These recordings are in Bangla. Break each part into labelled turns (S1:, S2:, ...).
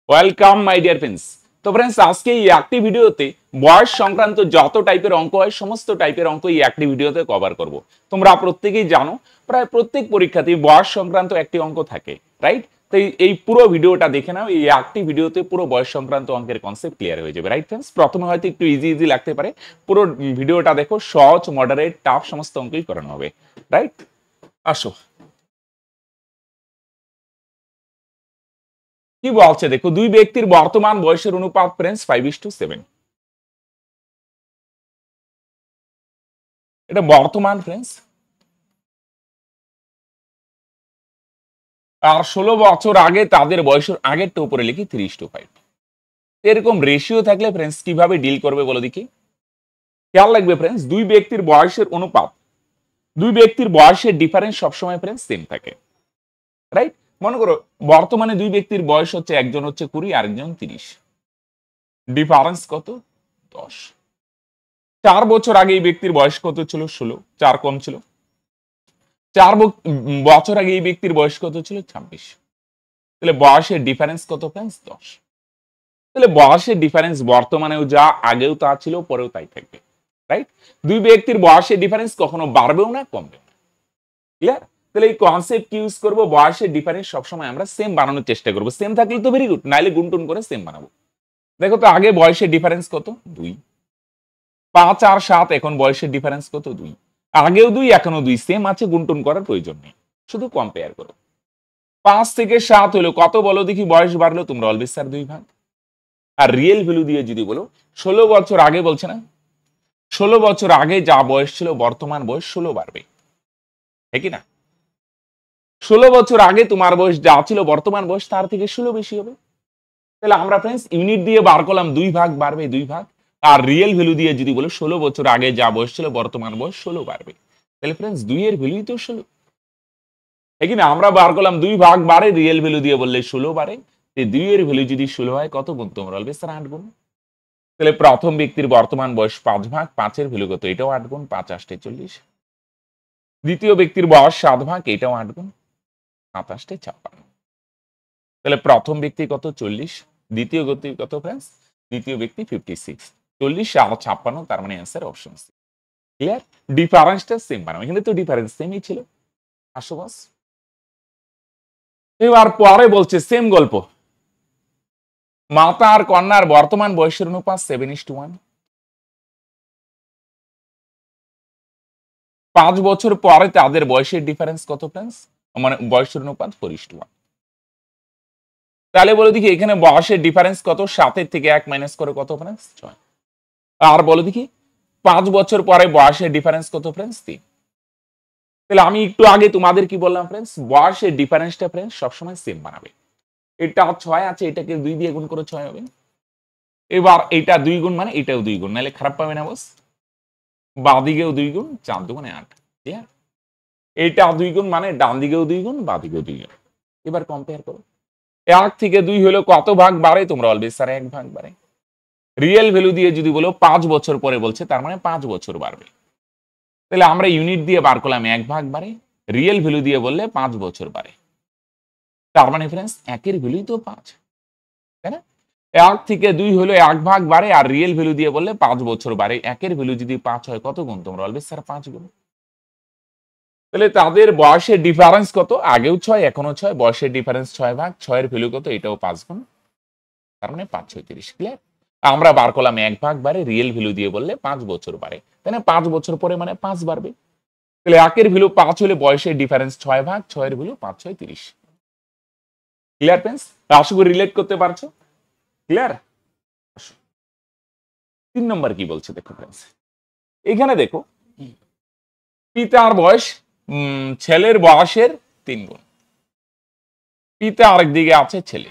S1: Welcome my dear friends. তো ফ্রেন্ডস, আজকে এই একটি ভিডিওতে বয়স সংক্রান্ত যত টাইপের অঙ্ক হয় সমস্ত টাইপের অঙ্ক এই একটি ভিডিওতে কভার করব। তোমরা প্রত্যেকেই জানো প্রায় প্রত্যেক পরীক্ষাতেই বয়স সংক্রান্ত একটি অঙ্ক থাকে, রাইট? তো এই পুরো ভিডিওটা দেখে নাও, এই একটি ভিডিওতে পুরো বয়স সংক্রান্ত অঙ্কের কনসেপ্ট ক্লিয়ার হয়ে যাবে, রাইট ফ্রেন্ডস? প্রথমে হয়তো একটু ইজি লাগতে পারে, পুরো ভিডিওটা দেখো, সহজ মডারেট টাফ সমস্ত অঙ্কই করানো হবে, রাইট? আসো, কি বলছে দেখো, দুই ব্যক্তির বর্তমান বয়সের অনুপাত ফ্রেন্ডস 5:7। এটা বর্তমান ফ্রেন্ডস, আর 16 বছর আগে তাদের বয়সের আগেরটা উপরে লিখি 3:5। এরকম রেশিও থাকলে ফ্রেন্ডস কিভাবে ডিল করবে বলো দেখি। খেয়াল লাগবে ফ্রেন্ডস, দুই ব্যক্তির বয়সের অনুপাত, দুই ব্যক্তির বয়সের ডিফারেন্স সবসময় ফ্রেন্ডস সেম থাকে, রাইট? মনে করো বর্তমানে দুই ব্যক্তির বয়স হচ্ছে, একজন হচ্ছে 20 আরেকজন 30, ডিফারেন্স কত? 10। 4 বছর আগে এই ব্যক্তির বয়স কত ছিল? 16, 4 কম ছিল। 4 বছর আগে এই ব্যক্তির বয়স কত ছিল? 26। তাহলে বয়সের ডিফারেন্স কত ফ্রেন্ডস? 10। তাহলে বয়সের ডিফারেন্স বর্তমানেও যা, আগেও তা ছিল, পরেও তাই থাকবে, রাইট? দুই ব্যক্তির বয়সের ডিফারেন্স কখনো বাড়বেও না, কমবেও না। ক্লিয়ার? তাহলে এই কনসেপ্ট কি ইউজ করব? বয়সের ডিফারেন্স সবসময় আমরা সেম বানানোর চেষ্টা করব। সেম থাকলে তো ভেরি গুড, নাইলে গুনটুন করে সেম বানাবো। দেখো তো, আগে বয়সের ডিফারেন্স কত? 2। 5 আর 7, এখন বয়সের ডিফারেন্স কত? 2। আগেও 2, এখনো 2, সেম আছে, গুনটুন করার প্রয়োজন নেই, শুধু কম্পেয়ার করো। 5 থেকে 7 হলো কত বলো দেখি? বয়স বাড়লো, তোমরা অলওয়েজ স্যার 2 ভাগ। আর রিয়েল ভ্যালু দিয়ে যদি বলো, 16 বছর আগে বলছে না, 16 বছর আগে যা বয়স ছিল বর্তমান বয়স 16 বাড়বে, ঠিক কি না? 16 বছর আগে তোমার বয়স যা ছিল বর্তমান বয়স তার থেকে 16 বেশি হবে। তাহলে আমরা ফ্রেন্ডস ইউনিট দিয়ে বার করলাম, 2 ভাগ বাড়বে 2 ভাগ। আর রিয়েল ভ্যালু দিয়ে যদি বলো 16 বছর আগে যা বয়স ছিল বর্তমান বয়স 16 বাড়বে। তাহলে ফ্রেন্ডস 2 এর ভ্যালুই তো 16, ঠিক না? আমরা বার করলাম 2 ভাগ বাড়ে, রিয়েল ভ্যালু দিয়ে বললে 16 বাড়ে। 2 এর ভ্যালু যদি 16 হয়, কত গুণ? তোমরা অলওয়েজ স্যার 8 গুণ। তাহলে প্রথম ব্যক্তির বর্তমান বয়স 5 ভাগ, 5 এর ভ্যালু কত? এটাও 8 গুণ, 5 8 40। দ্বিতীয় ব্যক্তির বয়স 7 ভাগ, এটাও 8 গুণ, 7 8 56। তাহলে প্রথম ব্যক্তি কত? 40, দ্বিতীয় ব্যক্তি কত ফ্রেন্ডস? দ্বিতীয় ব্যক্তি 56, 40 আর 56, তার মানে অ্যান্সার অপশন সি। ক্লিয়ার? ডিফারেন্সটা সেম বানাবো, এখানে তো ডিফারেন্স সেমই ছিল। আসো বস, এবার পরে বলছে সেম গল্প, মাতা আর কন্যার বর্তমান বয়সের অনুপাত 7:1। 5 বছর পরে তাদের বয়সের ডিফারেন্স কত ফ্রেন্ডস? মানে বয়সের অনুপাত 4:1। তাহলে বলো দেখি এখানে বয়সের ডিফারেন্স কত? 7 থেকে 1 মাইনাস করে কত ফ্রেন্ডস? 6। আর বলো দেখি 5 বছর পরে বয়সের ডিফারেন্স কত ফ্রেন্ডস? 3। তাহলে আমি একটু আগে তোমাদের কি বললাম ফ্রেন্ডস? বয়সের ডিফারেন্সটা ফ্রেন্ডস সবসময় সেম বানাবে। এটা 6 আছে, এটাকে 2 দিয়ে গুণ করে 6 হবে। এবার এটা 2 গুণ মানে এটাও 2 গুণ, নাহলে খারাপ পাবে না বস? বাঁ দিকেও 2 গুণ, 4 2 8। ক্লিয়ার? এটা 2 গুণ মানে ডান দিকেও 2 গুণ, বাঁ দিকেও 2 গুণ। এবার কম্পেয়ার করো, 1 থেকে 2 হলো কত ভাগ বাড়ে? তোমরা অলওয়েজ স্যার 1 ভাগ বাড়ে। রিয়েল ভ্যালু দিয়ে যদি বলো 5 বছর পরে বলছে, তার মানে 5 বছর বাড়বে। তাহলে আমরা ইউনিট দিয়ে বার করলাম 1 ভাগ বাড়ে, রিয়েল ভ্যালু দিয়ে বললে 5 বছর বাড়ে। তার মানে ফ্রেন্ডস 1 এর ভ্যালুই তো 5, তাই না? 1 থেকে 2 হলো 1 ভাগ বাড়ে, আর রিয়েল ভ্যালু দিয়ে বললে 5 বছর বাড়ে। 1 এর ভ্যালু যদি 5 হয়, কত গুণ? তোমরা অলওয়েজ স্যার 5 গুণ। তাহলে তাদের বয়সের ডিফারেন্স কত? আগেও 6, এখনো 6, বয়সের ডিফারেন্স 6 ভাগ, 6 এর ভ্যালু কত? এটাও 5 গুণ, তার মানে 5 6 30। ক্লিয়ার? আমরা বার করলাম 1 ভাগ বাড়ে, রিয়েল ভ্যালু দিয়ে বললে 5 বছর বাড়ে, তাই না? 5 বছর পরে মানে 5 বাড়বে। তাহলে 1 এর ভ্যালু 5 হলে বয়সের ডিফারেন্স 6 ভাগ, 6 এর ভ্যালু 5 6 30। Clear friends? আশা করি রিলেট করতে পারছো। ক্লিয়ার? 3 নম্বর কি বলছে দেখো ফ্রেন্ডস, এখানে দেখো পিতার বয়স ছেলের বয়সের 3 গুণ। পিতা আরেক দিকে আছে ছেলে,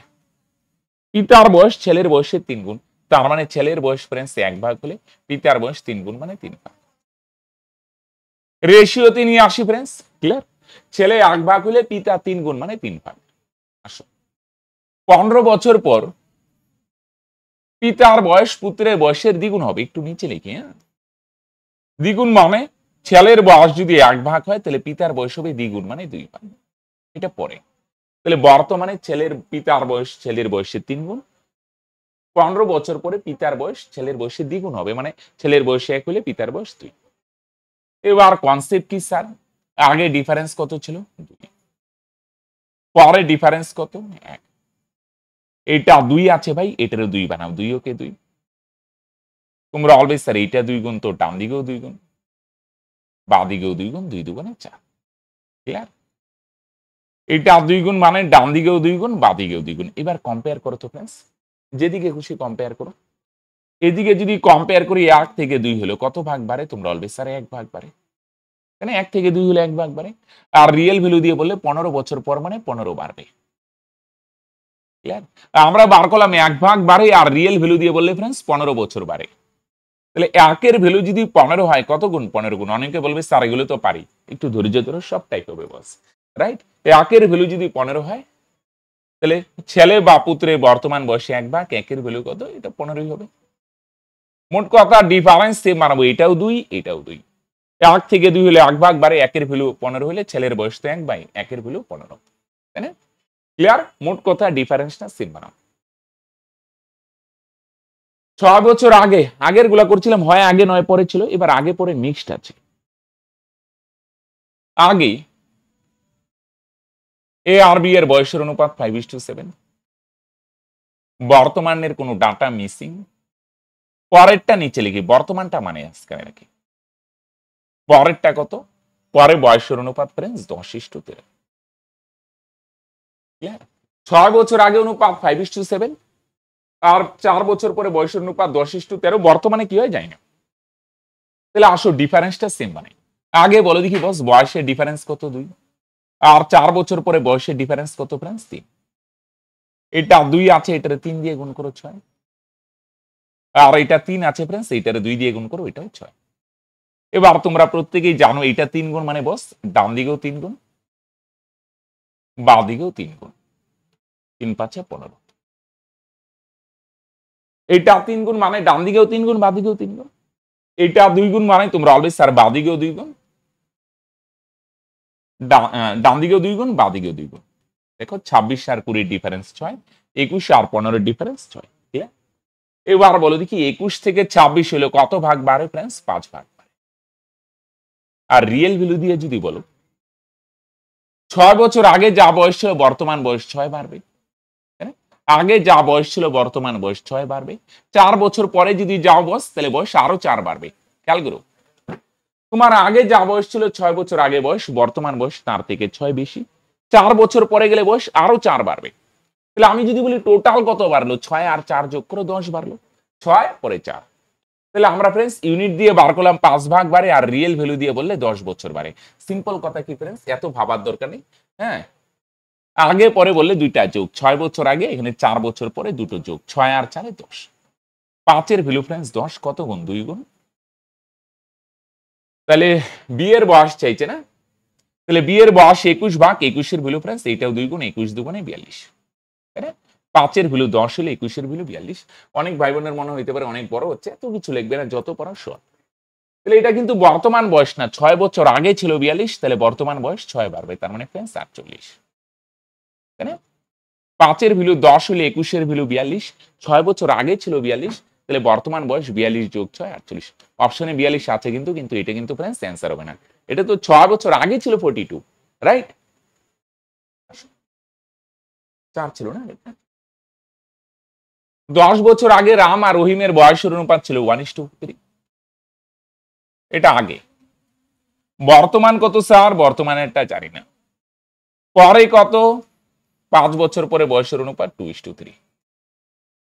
S1: পিতার বয়স ছেলের বয়সের 3 গুণ, তার মানে ছেলের বয়স ফ্রেন্ডস 1 ভাগ হলে পিতার বয়স 3 গুণ মানে 3 ভাগ। রেশিওতে নিয়ে আসি ফ্রেন্ডস। ক্লিয়ার? ছেলে 1 ভাগ হলে পিতা 3 গুণ মানে 3 ভাগ। আসো, 15 বছর পর পিতার বয়স পুত্রের বয়সের দ্বিগুণ হবে। একটু নিচে লিখি, হ্যাঁ? দ্বিগুণ মানে ছেলের বয়স যদি 1 ভাগ হয়, তাহলে পিতার বয়স হবে দ্বিগুণ মানে 2 ভাগ। এটা পরে। তাহলে বর্তমানে ছেলের পিতার বয়স ছেলের বয়সের 3 গুণ, 15 বছর পরে পিতার বয়স ছেলের বয়সে দ্বিগুণ হবে, মানে ছেলের বয়সে 1 হলে পিতার বয়স 2। এবার কনসেপ্ট কি স্যার? আগে ডিফারেন্স কত ছিল? 2, পরে ডিফারেন্স কত? 1। এটা 2 আছে ভাই, এটারও 2 বানাও, 2 ওকে 2। তোমরা অলওয়েজ স্যার এইটা 2 গুণ, তো ডান দিকেও 2 গুণ, বাঁ দিকেও 2 গুণ, 2 দুগুণে 4। ক্লিয়ার? এটা 2 গুণ মানে ডান দিকেও 2 গুণ, বাঁ দিকেও 2 গুণ। এবার কম্পেয়ার করো তো फ्रेंड्स, যেদিকে খুশি কম্পেয়ার করো। এদিকে যদি কম্পেয়ার করি 1 থেকে 2 হলো কত ভাগ বাড়ে? তোমরা অলওয়েজ স্যার 1 ভাগ বাড়ে। মানে 1 থেকে 2 হলে 1 ভাগ বাড়ে। আর রিয়েল ভ্যালু দিয়ে বললে 15 বছর পর মানে 15 বাড়বে। ক্লিয়ার? আমরা বার করলাম 1 ভাগ বাড়ে, আর রিয়েল ভ্যালু দিয়ে বললে फ्रेंड्स 15 বছর বাড়ে। তাহলে 1 এর ভ্যালু যদি 15 হয় কত গুণ? 15 গুণ। অনেকে বলবে স্যার এগুলো তো পারি। একটু ধৈর্য ধরো, সব টাইপ হবে বস। রাইট? 1 এর ভ্যালু যদি 15 হয়, তাহলে ছেলে বা পুত্রের বর্তমান বয়সে 1 ভাগ 1 এর ভ্যালু কত? এটা 15ই হবে। মোট কথা ডিফারেন্স সেম বানাবো, এটাও 2, এটাও 2। 1 থেকে 2 হলে 1 ভাগ বাড়ে, 1 এর ভ্যালু 15 হলে ছেলের বয়স তো 1 ভাই, 1 এর ভ্যালু 15। তাই না? ক্লিয়ার? মোট কথা ডিফারেন্সটা সেম বানাবো। 6 বছর আগে, আগের গুলা করছিলাম হয় আগে নয় পরে ছিল, এবার আগে পরে মিক্সড আছে। আগে এ আর বি এর বয়সের অনুপাত 5:7, বর্তমানের কোনো ডাটা মিসিং। পরেরটা নিচে লিখি, বর্তমানটা মানে আজকে রাখি। পরেরটা কত? পরে বয়সের অনুপাত फ्रेंड्स 10:13। 6 বছর আগে অনুপাত 5:7, আর 4 বছর পরে বয়সের অনুপাত 10:13। বর্তমানে কি হয় জানি না। তাহলে আসো ডিফারেন্সটা সেম বানাই। আগে বলো দেখি বস, বয়সের ডিফারেন্স কত? 2। আর 4 বছর পরে বয়সের ডিফারেন্স কত फ्रेंड्स? 3। এটা 2 আছে, এটারে 3 দিয়ে গুণ করো 6। আর এটা 3 আছে फ्रेंड्स, এটারে 2 দিয়ে গুণ করো, এটাও 6। এবার তোমরা প্রত্যেকেই জানো এটা 3 গুণ মানে বস ডান দিকেও 3 গুণ, বাঁ দিকেও 3 গুণ। 3 5 15। এটা 3 গুণ মানে ডান দিকেও 3 গুণ, বাঁ দিকেও 3 গুণ। এটা 2 গুণ মানে তোমরা অলওয়েজ স্যার বাঁ দিকেও 2 গুণ, ডান দিকেও 2 গুণ, বাঁ দিকেও 2 গুণ। দেখো 26 আর 20 ডিফারেন্স 6, 21 আর 15 ডিফারেন্স 6। ক্লিয়ার? এবার বলো দেখি 21 থেকে 26 হলো কত ভাগ বাড়ে फ्रेंड्स? 5 ভাগ বাড়ে। আর রিয়েল ভ্যালু দিয়ে যদি বলো 6 বছর আগে যা বয়স ছিল বর্তমান বয়স 6 বাড়বে। আগে যা বয়স ছিল বর্তমান বয়স 6 বাড়বে। 4 বছর পরে যদি যাও বস, তাহলে বয়স আরো 4 বাড়বে। খেয়াল করো, তোমার আগে যা বয়স ছিল 6 বছর আগে বয়স, বর্তমান বয়স তার থেকে 6 বেশি। 4 বছর পরে গেলে বয়স আরো 4 বাড়বে। তাহলে আমি যদি বলি টোটাল কত বাড়লো, 6 আর 4 যোগ করো 10 বাড়লো। 6 পরে 4। তাহলে আমরা फ्रेंड्स ইউনিট দিয়ে বার করলাম 5 ভাগ বাড়ে, আর রিয়েল ভ্যালু দিয়ে বললে 10 বছর বাড়ে। সিম্পল কথা কি फ्रेंड्स, এত ভাবার দরকার নেই। হ্যাঁ, আগে পরে বললে দুইটা যোগ, 6 বছর আগে, এখানে 4 বছর পরে দুটো যোগ, 6 আর 4 10। 5 এর ভ্যালু फ्रेंड्स 10 কত গুণ? 2 গুণ। তাহলে বি এর বয়স চাইছে না, তাহলে বি এর বয়স 21 ভাগ 21 এর ভ্যালু फ्रेंड्स এইটাও 2 গুণ, 21 দুগুণে 42। তাই না? 5 এর ভ্যালু 10 হলে 21 এর ভ্যালু 42। অনেক ভাই বোনের মনে হইতে পারে অনেক বড় হচ্ছে, এত কিছু লিখবে না, যত পড়া শর্ট। তাহলে এটা কিন্তু বর্তমান বয়স না, 6 বছর আগে ছিল 42, তাহলে বর্তমান বয়স 6 বাড়বে, তার মানে फ्रेंड्स 48। তাই না? 5 এর ভ্যালু 10 হলে 21 এর ভ্যালু 42, 6 বছর আগে ছিল 42, তাহলে বর্তমান বয়স 42 যোগ 6 48। অপশনে 42 আছে কিন্তু এটা কিন্তু फ्रेंड्स অ্যানসার হবে না। এটা তো 6 বছর আগে ছিল 42, রাইট? 4 ছিল না? 10 বছর আগে রাম আর রহিমের বয়সের অনুপাত ছিল 1:3। এটা আগে। বর্তমান কত স্যার? বর্তমানেরটা জানি না। পরে কত? 5 বছর পরে বয়সের অনুপাত 2:3।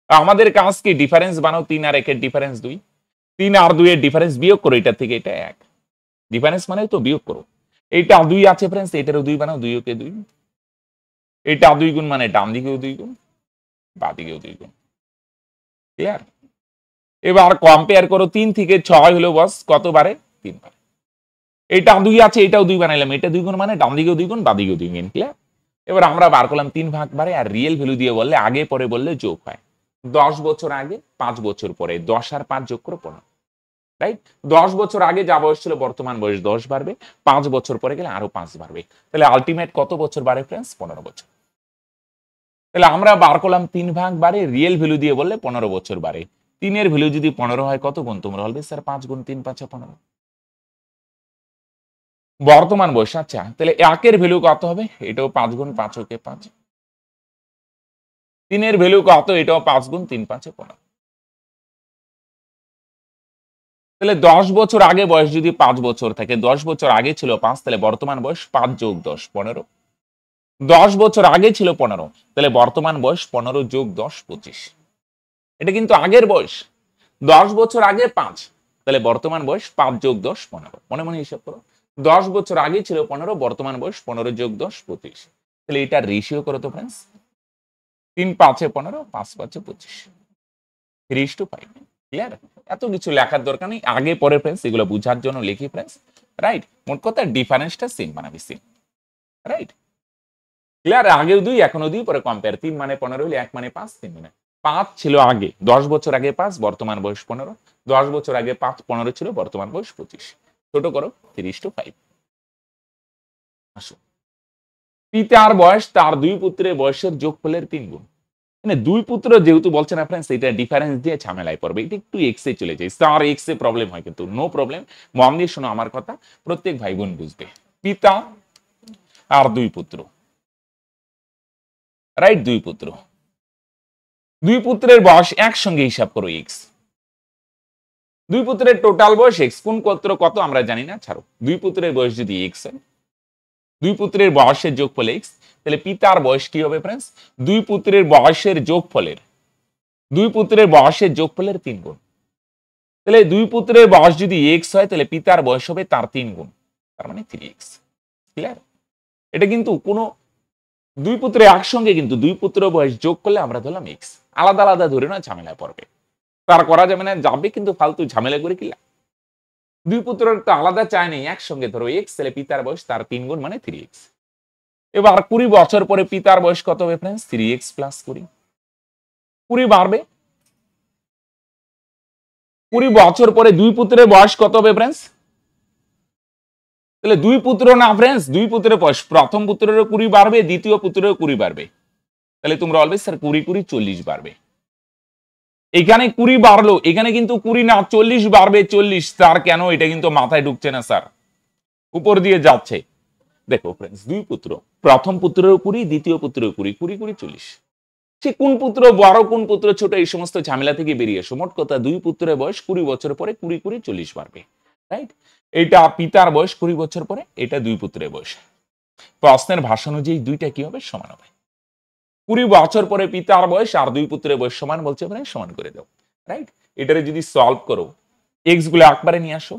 S1: আমাদের কাজ কি? ডিফারেন্স বানাও, 3 আর 1 এর ডিফারেন্স 2, 3 আর 2 এর ডিফারেন্স বিয়োগ করো, এটা থেকে এটা 1। ডিফারেন্স মানে তো বিয়োগ করো। এইটা 2 আছে फ्रेंड्स, এটারও 2 বানাও, 2 ওকে 2। এটা 2 গুণ মানে ডান দিকেও 2 গুণ, বাঁ দিকেও 2 গুণ। ক্লিয়ার? এবার কম্পেয়ার করো, 3 থেকে 6 হলো বস কত বারে? 3 বারে। এটা 2 আছে, এটাও 2 বানাইলাম, এটা 2 গুণ মানে ডান দিকেও 2 গুণ, বাঁ দিকেও 2 গুণ। ক্লিয়ার? এবার আমরা বার করলাম 3 ভাগ বারে, আর রিয়েল ভ্যালু দিয়ে বললে আগে পরে বললে যোগ হয়। 10 বছর আগে 5 বছর পরে 10 আর 5 যোগ করো 15। রাইট? 10 বছর আগে যা বয়স ছিল বর্তমান বয়স 10 বাড়বে, 5 বছর পরে গেলে আরো 5 বাড়বে। তাহলে আলটিমেট কত বছর বাড়ে फ्रेंड्स? 15 বছর। তাহলে আমরা বার করলাম 3 ভাগ বাড়ে, রিয়েল ভ্যালু দিয়ে বললে 15 বছর বাড়ে। 3 এর ভ্যালু যদি 15 হয় কত গুণ তোমরা বলবে স্যার 5 গুণ 3 5 15। বর্তমান বয়স, আচ্ছা তাহলে 1 এর ভ্যালু কত হবে? এটাও 5 গুণ 5 ওকে 5। 3 এর ভ্যালু কত? এটাও 5 গুণ 3 5 15। তাহলে 10 বছর আগে বয়স যদি 5 বছর থাকে, 10 বছর আগে ছিল 5, তাহলে বর্তমান বয়স 5 যোগ 10 15। 10 বছর আগে ছিল 15, তাহলে বর্তমান বয়স 15 যোগ 10 25। এটা কিন্তু আগের বয়স। 10 বছর আগে 5, তাহলে বর্তমান বয়স 5 যোগ 10 15। মনে মনে হিসাব করো। 10 বছর আগে ছিল 15, বর্তমান বয়স 15 যোগ 10 25। তাহলে এটা রেশিও করো তো फ्रेंड्स। 3 5 এ 15, 5 5 এ 25, 3:5। ক্লিয়ার? এত কিছু লেখার দরকার নেই, আগে পরে फ्रेंड्स এগুলো বোঝার জন্য লিখি फ्रेंड्स। রাইট? মোট কথা ডিফারেন্সটা সেম বানাবি, সেম। রাইট? ক্লিয়ার? আগেও 2 এখনো 2 পরে কম্পেয়ার। 3 মানে 15 হলে 1 মানে 5, 3 মানে 5 ছিল আগে। 10 বছর আগে 5, বর্তমান বয়স 15। 10 বছর আগে 5 15 ছিল, বর্তমান বয়স 25। ছোট করো 3:5। আসো। পিতার বয়স তার 2 পুত্রের বয়সের যোগফলের 3 গুণ। মানে 2 পুত্র যেহেতু বলছে না फ्रेंड्स, এটা ডিফারেন্স দিয়ে ঝামেলায় পড়বে। এটা একটু এক্স এ চলে যায়। স্টার এক্স এ প্রবলেম হয় কিন্তু নো প্রবলেম। মন দিয়ে শোনো আমার কথা, প্রত্যেক ভাই বোন বুঝবে। পিতা আর 2 পুত্র। রাইট? 2 পুত্র। 2 পুত্রের বয়স একসঙ্গে হিসাব করো এক্স। 2 পুত্রের টোটাল বয়স এক্স, কোন পুত্র কত আমরা জানি না, ছাড়ো। 2 পুত্রের বয়স যদি এক্স হয়, 2 পুত্রের বয়সের যোগফল এক্স, তাহলে পিতার বয়স কি হবে फ्रेंड्स? 2 পুত্রের বয়সের যোগফলের 2 পুত্রের বয়সের যোগফলের 3 গুণ। তাহলে 2 পুত্রের বয়স যদি এক্স হয়, তাহলে পিতার বয়স হবে তার 3 গুণ, তার মানে 3x। ক্লিয়ার? এটা কিন্তু কোনো 2 পুত্র একসঙ্গে, কিন্তু 2 পুত্র বয়স যোগ করলে আমরা ধরলাম এক্স। আলাদা আলাদা ধরে না ঝামেলায় পড়বে। তার করা যাবে না, যাবে কিন্তু ফালতু ঝামেলা করে কি লাভ? 2 পুত্রের তো আলাদা চায় নেই, একসঙ্গে ধরো এক্স, তাহলে পিতার বয়স তার 3 গুণ মানে 3x। এবার 20 বছর পরে পিতার বয়স কত হবে फ्रेंड्स? 3x plus 20। 20 বাড়বে। 20 বছর পরে 2 পুত্রের বয়স কত হবে फ्रेंड्स? তাহলে 2 পুত্র না फ्रेंड्स, 2 পুত্রের বয়স, প্রথম পুত্রেরও 20 বাড়বে, দ্বিতীয় পুত্রেরও 20 বাড়বে। তাহলে তোমরা বলবে স্যার 20 20 40 বাড়বে। এখানে 20 বাড়লো, এখানে কিন্তু 20 না 40 বাড়বে। 40 স্যার কেন? এটা কিন্তু মাথায় ঢুকছে না স্যার, উপর দিয়ে যাচ্ছে। দেখো फ्रेंड्स, 2 পুত্র, প্রথম পুত্রেরও 20, দ্বিতীয় পুত্রেরও 20, 20 20 40। সে কোন পুত্র বড় কোন পুত্র ছোট এই সমস্ত ঝামেলা থেকে বেরিয়ে এসো। মোট কথা 2 পুত্রের বয়স 20 বছর পরে 20 20 40 বাড়বে। রাইট? এটা পিতার বয়স 20 বছর পরে, এটা 2 পুত্রের বয়স। প্রশ্নের ভাষা অনুযায়ী দুইটা কি হবে? সমান হবে। 20 বছর পরে পিতার বয়স আর 2 পুত্রের বয়স সমান বলছে, মানে সমান করে দাও। রাইট? এটারে যদি সলভ করো, এক্স গুলো একবারে নিয়ে আসো।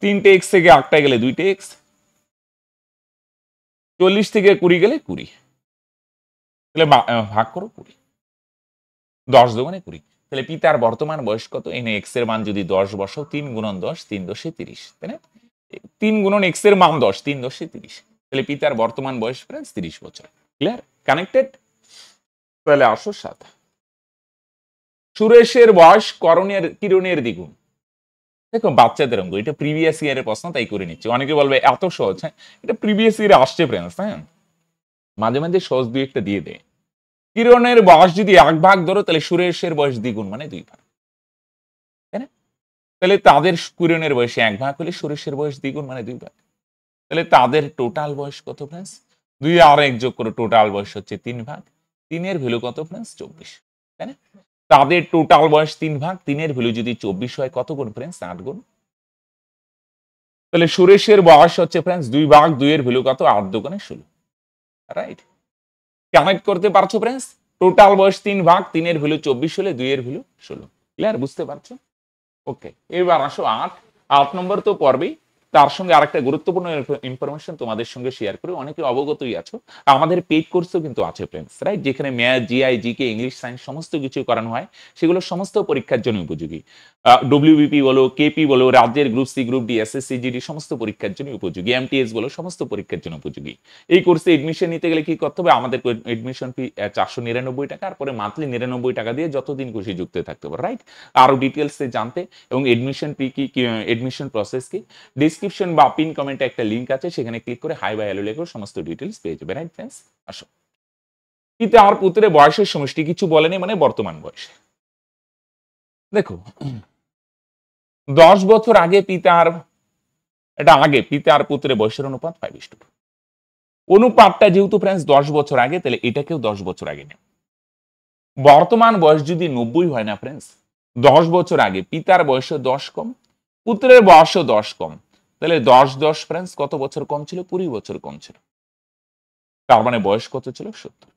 S1: 3টে এক্স থেকে 8টা গেলে 2টে এক্স, 40 থেকে 20 গেলে 20, তাহলে ভাগ করো 20, 10 দুগুণে 20। তাহলে পিতার বর্তমান বয়স কত? এনে এক্স এর মান যদি 10 বসাও, 3 গুণন 10, 3 10 30, তাই না? 3 গুণন এক্স এর মান 10, 3 10 30। তাহলে পিতার বর্তমান বয়স फ्रेंड्स 30 বছর। ক্লিয়ার? কানেক্টেড? তাহলে আসো 7। সুরেশের বয়স কিরণের দ্বিগুণ। দেখো বাচ্চাদের অঙ্ক, এটা প্রিভিয়াস ইয়ারের প্রশ্ন, তাই করে নিচ্ছি। অনেকে বলবে এত সহজ। হ্যাঁ, এটা প্রিভিয়াস ইয়ারে আসছে फ्रेंड्स। হ্যাঁ, মাঝে মাঝে সহজ 2-1টা দিয়ে দেয়। কিরণের বয়স যদি 1 ভাগ ধরো, তাহলে সুরেশের বয়স দ্বিগুণ মানে 2 ভাগ, তাই না? তাহলে তাদের কিরণের বয়সে 1 ভাগ হলে সুরেশের বয়স দ্বিগুণ মানে 2 ভাগ। তাহলে তাদের টোটাল বয়স কত फ्रेंड्स? 2 আর 1 যোগ করে টোটাল বয়স হচ্ছে 3 ভাগ। 3 এর ভ্যালু কত फ्रेंड्स? 24, তাই না? তাদের টোটাল বয়স 3 ভাগ, 3 এর ভ্যালু যদি 24 হয় কত গুণ फ्रेंड्स? 8 গুণ। তাহলে সুরেশের বয়স হচ্ছে फ्रेंड्स 2 ভাগ, 2 এর ভ্যালু কত? 8 দুগুণে 16। রাইট? কানেক্ট করতে পারছো फ्रेंड्स? টোটাল বয়স 3 ভাগ, 3 এর ভ্যালু 24 হলে 2 এর ভ্যালু 16। ক্লিয়ার? বুঝতে পারছো? ওকে, এবার আসো 8 নম্বর তো পড়বেই। তার সঙ্গে আরেকটা গুরুত্বপূর্ণ ইনফরমেশন তোমাদের সঙ্গে শেয়ার করি। অনেকে অবগতই আছো, আমাদের পেইড কোর্সও কিন্তু আছে फ्रेंड्स। রাইট? যেখানে math, GI, GK, English, science সমস্ত কিছু করানো হয়। সেগুলো সমস্ত পরীক্ষার জন্য উপযোগী। ডব্লিউবিপি বলো, কেপি বলো, রাজ্যের group C, group D, SSC, GD সমস্ত পরীক্ষার জন্য উপযোগী। এমটিএস বলো, সমস্ত পরীক্ষার জন্য উপযোগী। এই কোর্সে এডমিশন নিতে গেলে কি করতে হবে? আমাদের এডমিশন ফি 499 টাকা, আর পরে মান্থলি 99 টাকা দিয়ে যতদিন খুশি যুক্ত থাকতে পারো। রাইট? আরো ডিটেলসে জানতে এবং এডমিশন ফি কি, এডমিশন প্রসেস কি, ডিসক্রিপশন বা পিন কমেন্টে একটা লিংক আছে, সেখানে ক্লিক করে হাই বা হ্যালো লেখো, সমস্ত ডিটেলস পেয়ে যাবে। Right friends? আসো। পিতা আর পুত্রের বয়সের সমষ্টি কিছু বলেনি মানে বর্তমান বয়স। দেখো 10 বছর আগে এটা আগে পিতা আর পুত্রের বয়সের অনুপাত 5:2। অনুপাতটা যেহেতু ফ্রেন্ডস 10 বছর আগে, তাহলে এটাকেও 10 বছর আগে নেব। বর্তমান বয়স যদি 90 হয় না ফ্রেন্ডস, 10 বছর আগে পিতার বয়সে 10 কম, পুত্রের বয়সও 10 কম, তাহলে 10 ফ্রেন্ডস কত বছর কম ছিল? 20 বছর কম ছিল। তার মানে বয়স কত ছিল? 70।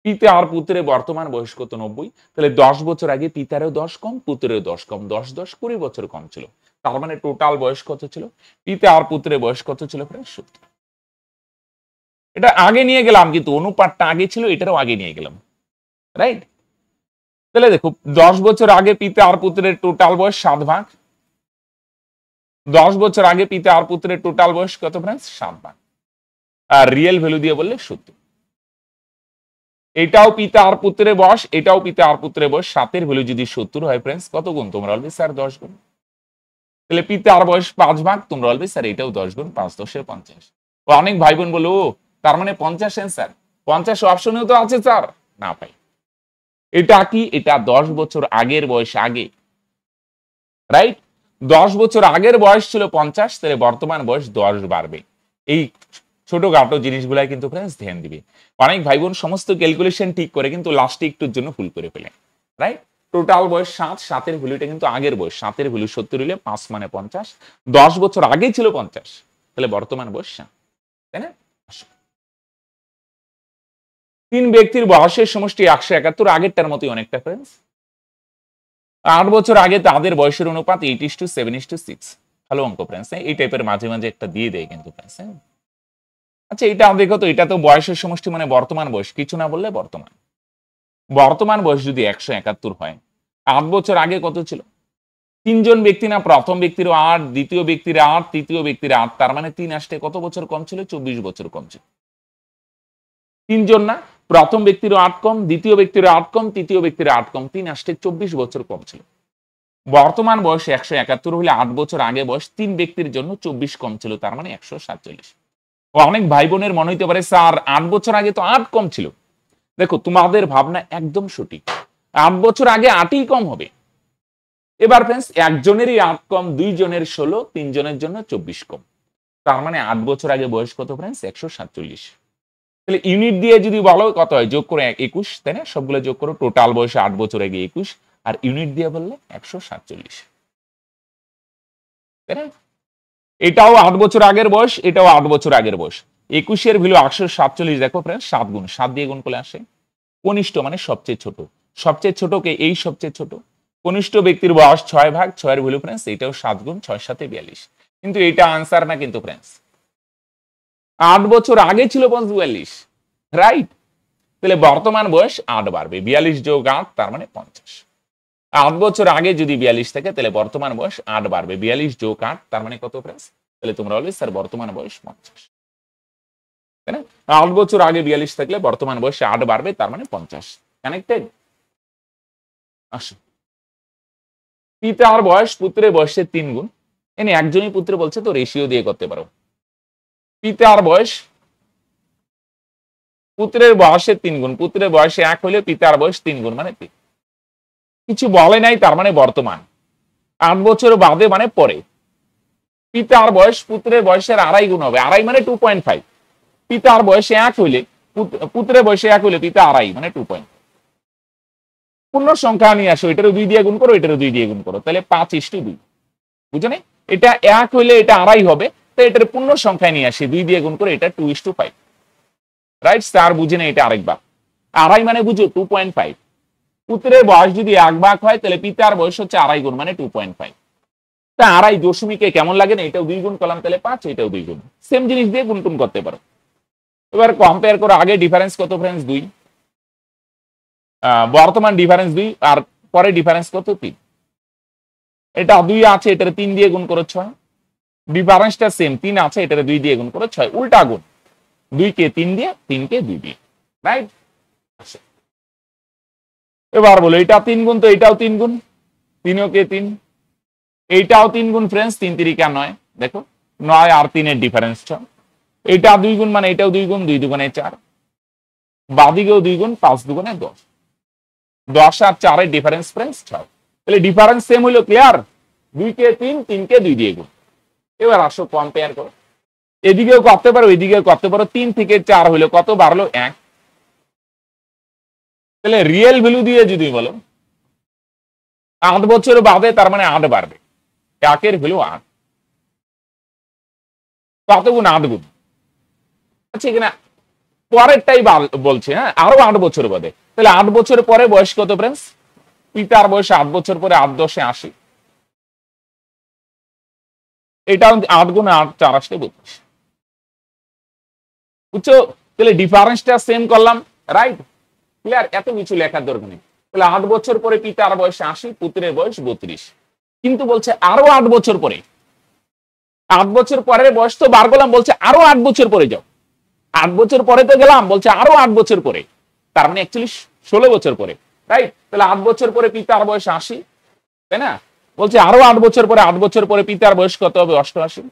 S1: পিতা আর পুত্রের বর্তমান বয়স কত? 90। তাহলে 10 বছর আগে পিতারও 10 কম, পুত্রেরও 10 কম, 10 20 বছর কম ছিল। তার মানে টোটাল বয়স কত ছিল? পিতা আর পুত্রের বয়স কত ছিল ফ্রেন্ডস? 70। এটা আগে নিয়ে গেলাম, কিন্তু অনুপাতটা আগে ছিল, এটারও আগে নিয়ে গেলাম, রাইট? তাহলে দেখো 10 বছর আগে পিতা আর পুত্রের টোটাল বয়স 7 ভাগ। 10 বছর আগে পিতা আর পুত্রের টোটাল বয়স কত ফ্রেন্ডস? 7 ভাগ। আর রিয়েল ভ্যালু দিয়ে বললে 70। এটাও পিতা আর পুত্রের বয়স, এটাও পিতা আর পুত্রের বয়স। 7 ভ্যালু যদি 70 হয় ফ্রেন্ডস, কত গুণ? তোমরা বলবে স্যার 10 গুণ। তাহলে পিতা আর বয়স 5 ভাগ, তোমরা বলবে স্যার এটাও 10 গুণ, 5 10 50। অনেক ভাই বোন বলো তার মানে 50 অ্যান্সার। 50 অপশনেও তো আছে স্যার, না পাই। এটা কি? এটা 10 বছর আগের বয়স আগে, রাইট? 10 বছর আগের বয়স ছিল 50, তাহলে বর্তমান বয়স 10 বাড়বে। এই ছোটখাটো জিনিসগুলাই কিন্তু ফ্রেন্ডস ধ্যান দিবে। অনেক ভাই বোন সমস্ত ক্যালকুলেশন ঠিক করে কিন্তু লাস্টে একটুর জন্য ভুল করে ফেলে, রাইট? টোটাল বয়স 7, 7-এর ভ্যালুটা কিন্তু আগের বয়স। 7-এর ভ্যালু 70 হলে 5 মানে 50। 10 বছর আগে ছিল 50, তাহলে বর্তমান বয়স 7, তাই না? 3 ব্যক্তির বয়সের সমষ্টি 171, আগেরটার মতোই অনেকটা ফ্রেন্ডস। 8 বছর আগে তাদের বয়সের অনুপাত 8:7:6। ভালো অঙ্ক ফ্রেন্ডস। এই টাইপের মাঝে মাঝে একটা দিয়ে দেয় কিন্তু ফ্রেন্ডস। আচ্ছা এটা দেখো তো, এটা তো বয়সের সমষ্টি মানে বর্তমান বয়স, কিছু না বললে বর্তমান। বর্তমান বয়স যদি 171 হয়, 8 বছর আগে কত ছিল? 3 জন ব্যক্তি না, প্রথম ব্যক্তির 8, দ্বিতীয় ব্যক্তির 8, তৃতীয় ব্যক্তির 8, তার মানে 3 আসতে কত বছর কম ছিল? 24 বছর কম ছিল। 3 জন না, প্রথম ব্যক্তিরও 8 কম, দ্বিতীয় ব্যক্তির 8 কম, তৃতীয় ব্যক্তির 8 কম, 3 আসতে 24 বছর কম ছিল। বর্তমান বয়স 171 হলে 8 বছর আগে বয়স 3 ব্যক্তির জন্য 24 কম ছিল, তার মানে 147। অনেক ভাই বোনের মনে হইতে পারে স্যার 8 বছর আগে তো 8 কম ছিল। দেখো তোমাদের ভাবনা একদম সঠিক। 8 বছর আগে 8ই কম হবে। এবার ফ্রেন্ডস একজনেরই 8 কম, 2 জনের 16, 3 জনের জন্য 24 কম। তার মানে 8 বছর আগে বয়স কত ফ্রেন্ডস? 147। তাহলে ইউনিট দিয়ে যদি বলো কত হয়? যোগ করে 21, তাই না? সবগুলো যোগ করো, টোটাল বয়স 8 বছর আগে 21, আর ইউনিট দিয়ে বললে 147, তাই না? এটাও 8 বছর আগের বয়স, এটাও 8 বছর আগের বয়স। 21-এর ভ্যালু 147, দেখো ফ্রেন্ডস 7 গুণ, 7 দিয়ে গুণ করলে আসে। কনিষ্ঠ মানে সবচেয়ে ছোট, সবচেয়ে ছোটকে এই সবচেয়ে ছোট। কনিষ্ঠ ব্যক্তির বয়স 6 ভাগ, 6-এর ভ্যালু ফ্রেন্ডস এটাও 7 গুণ, 6 7 42। কিন্তু এটা আনসার না কিন্তু ফ্রেন্ডস। 8 বছর আগে ছিল 42, রাইট? তাহলে বর্তমান বয়স 8 বাড়বে, 42 যোগ 8 তার মানে 50। 8 বছর আগে যদি 42 থাকে, তাহলে বর্তমান বয়স 8 বাড়বে, 42 যোগ 8 তার মানে কত ফ্রেন্ডস? তাহলে তোমরা বলবে স্যার বর্তমান বয়স 50, তাই না? 8 বছর আগে 42 থাকলে বর্তমান বয়স 8 বাড়বে, তার মানে 50। কানেক্টেড? আসো, পিতার বয়স পুত্রের বয়সের 3 গুণ। এনে একজনই পুত্র বলছে তো রেশিও দিয়ে করতে পারো। পিতার বয়স পুত্রের বয়সের 3 গুণ, পুত্রের বয়সে 1 হলে পিতার বয়স 3 গুণ মানে 3। কিছু বলে নাই, তার মানে বর্তমান। 8 বছর বাদে মানে পরে। পিতার বয়স পুত্রের বয়সের 2.5 গুণ হবে, 2.5 মানে 2.5। পিতার বয়সে 1 হইলে পুত্রের বয়সে 1 হইলে পিতা 2.5 মানে 2. পূর্ণ সংখ্যা নিয়ে আসো, এটারও 2 দিয়ে গুণ করো, এটারও 2 দিয়ে গুণ করো, তাহলে 5:2। বুঝো না? এটা 1 হইলে এটা 2.5 হবে, তাই এটার পূর্ণ সংখ্যায় নিয়ে আসি, 2 দিয়ে গুণ করে এটা 2:5। রাইট? স্যার বুঝে না এটা আরেকবার। 2.5 মানে বুঝো 2.5। পুত্রের বয়স যদি 1 ভাগ হয়, তাহলে পিতার বয়স হচ্ছে 2.5 গুণ মানে 2.5। তা 2.5 দশমিকে কেমন লাগে না? এটাও 2 গুণ করলাম, তাহলে 5, এটাও 2 গুণ। সেম জিনিস দিয়ে গুণ টুন করতে পারো। এবার কম্পেয়ার করো, আগে ডিফারেন্স কত ফ্রেন্ডস? 2। বর্তমান ডিফারেন্স 2, আর পরে ডিফারেন্স কত? 3। এটা 2 আছে, এটার 3 দিয়ে গুণ করো 6। ডিফারেন্সটা সেম, 3 আছে, এটার 2 দিয়ে গুণ করো 6, উল্টা গুণ। 2 কে 3 দিয়ে, 3 কে 2 দিয়ে, রাইট? এবার বলো এটা 3 গুণ, তো এটাও 3 গুণ, 3 কে 3, এইটাও 3 গুণ ফ্রেন্ডস, 3 3 9, দেখো 9 আর 3 এর ডিফারেন্সটা। এটা 2 গুণ মানে এটাও 2 গুণ, 2 2 4। বাদিকেও 2 গুণ, 5 দুগুণে 10, 10 আর 4 এর ডিফারেন্স ফ্রেন্ডস 6। তাহলে ডিফারেন্স সেম হলো, ক্লিয়ার? 2 কে 3, 3 কে 2 দিয়ে গুণ। এবার আসো কম্পেয়ার করো, এদিকেও করতে পারো এদিকেও করতে পারো। 3 থেকে 4 হলো কত, বাড়লো 1। তাহলে রিয়েল ভ্যালু দিয়ে যদি বলো 8 বছর বাদে, তার মানে 8 বাড়বে। 1 এর ভ্যালু 8, কত গুণ? 8 গুণ। আচ্ছা এখানে পরেরটাই বলছে, হ্যাঁ, আরো 8 বছর বাদে। তাহলে 8 বছর পরে বয়স কত ফ্রেন্ডস? পিতার বয়স 8 বছর পরে, 8 10 80। এটা 8 গুণ 8, 4 আসলে 32। বুঝছো? তাহলে ডিফারেন্সটা সেম করলাম, রাইট? ক্লিয়ার? এত কিছু লেখার দরকার নেই। তাহলে 8 বছর পরে পিতার বয়স 80, পুত্রের বয়স 32। কিন্তু বলছে আরো 8 বছর পরে। 8 বছর পরের বয়স তো বার করলাম, বলছে আরো 8 বছর পরে যাও। 8 বছর পরে তো গেলাম, বলছে আরো 8 বছর পরে, তার মানে অ্যাকচুয়ালি 16 বছর পরে, রাইট? তাহলে 8 বছর পরে পিতার বয়স 80, তাই না? বলছে আরো 8 বছর পরে, 8 বছর পরে পিতার বয়স কত হবে? 88।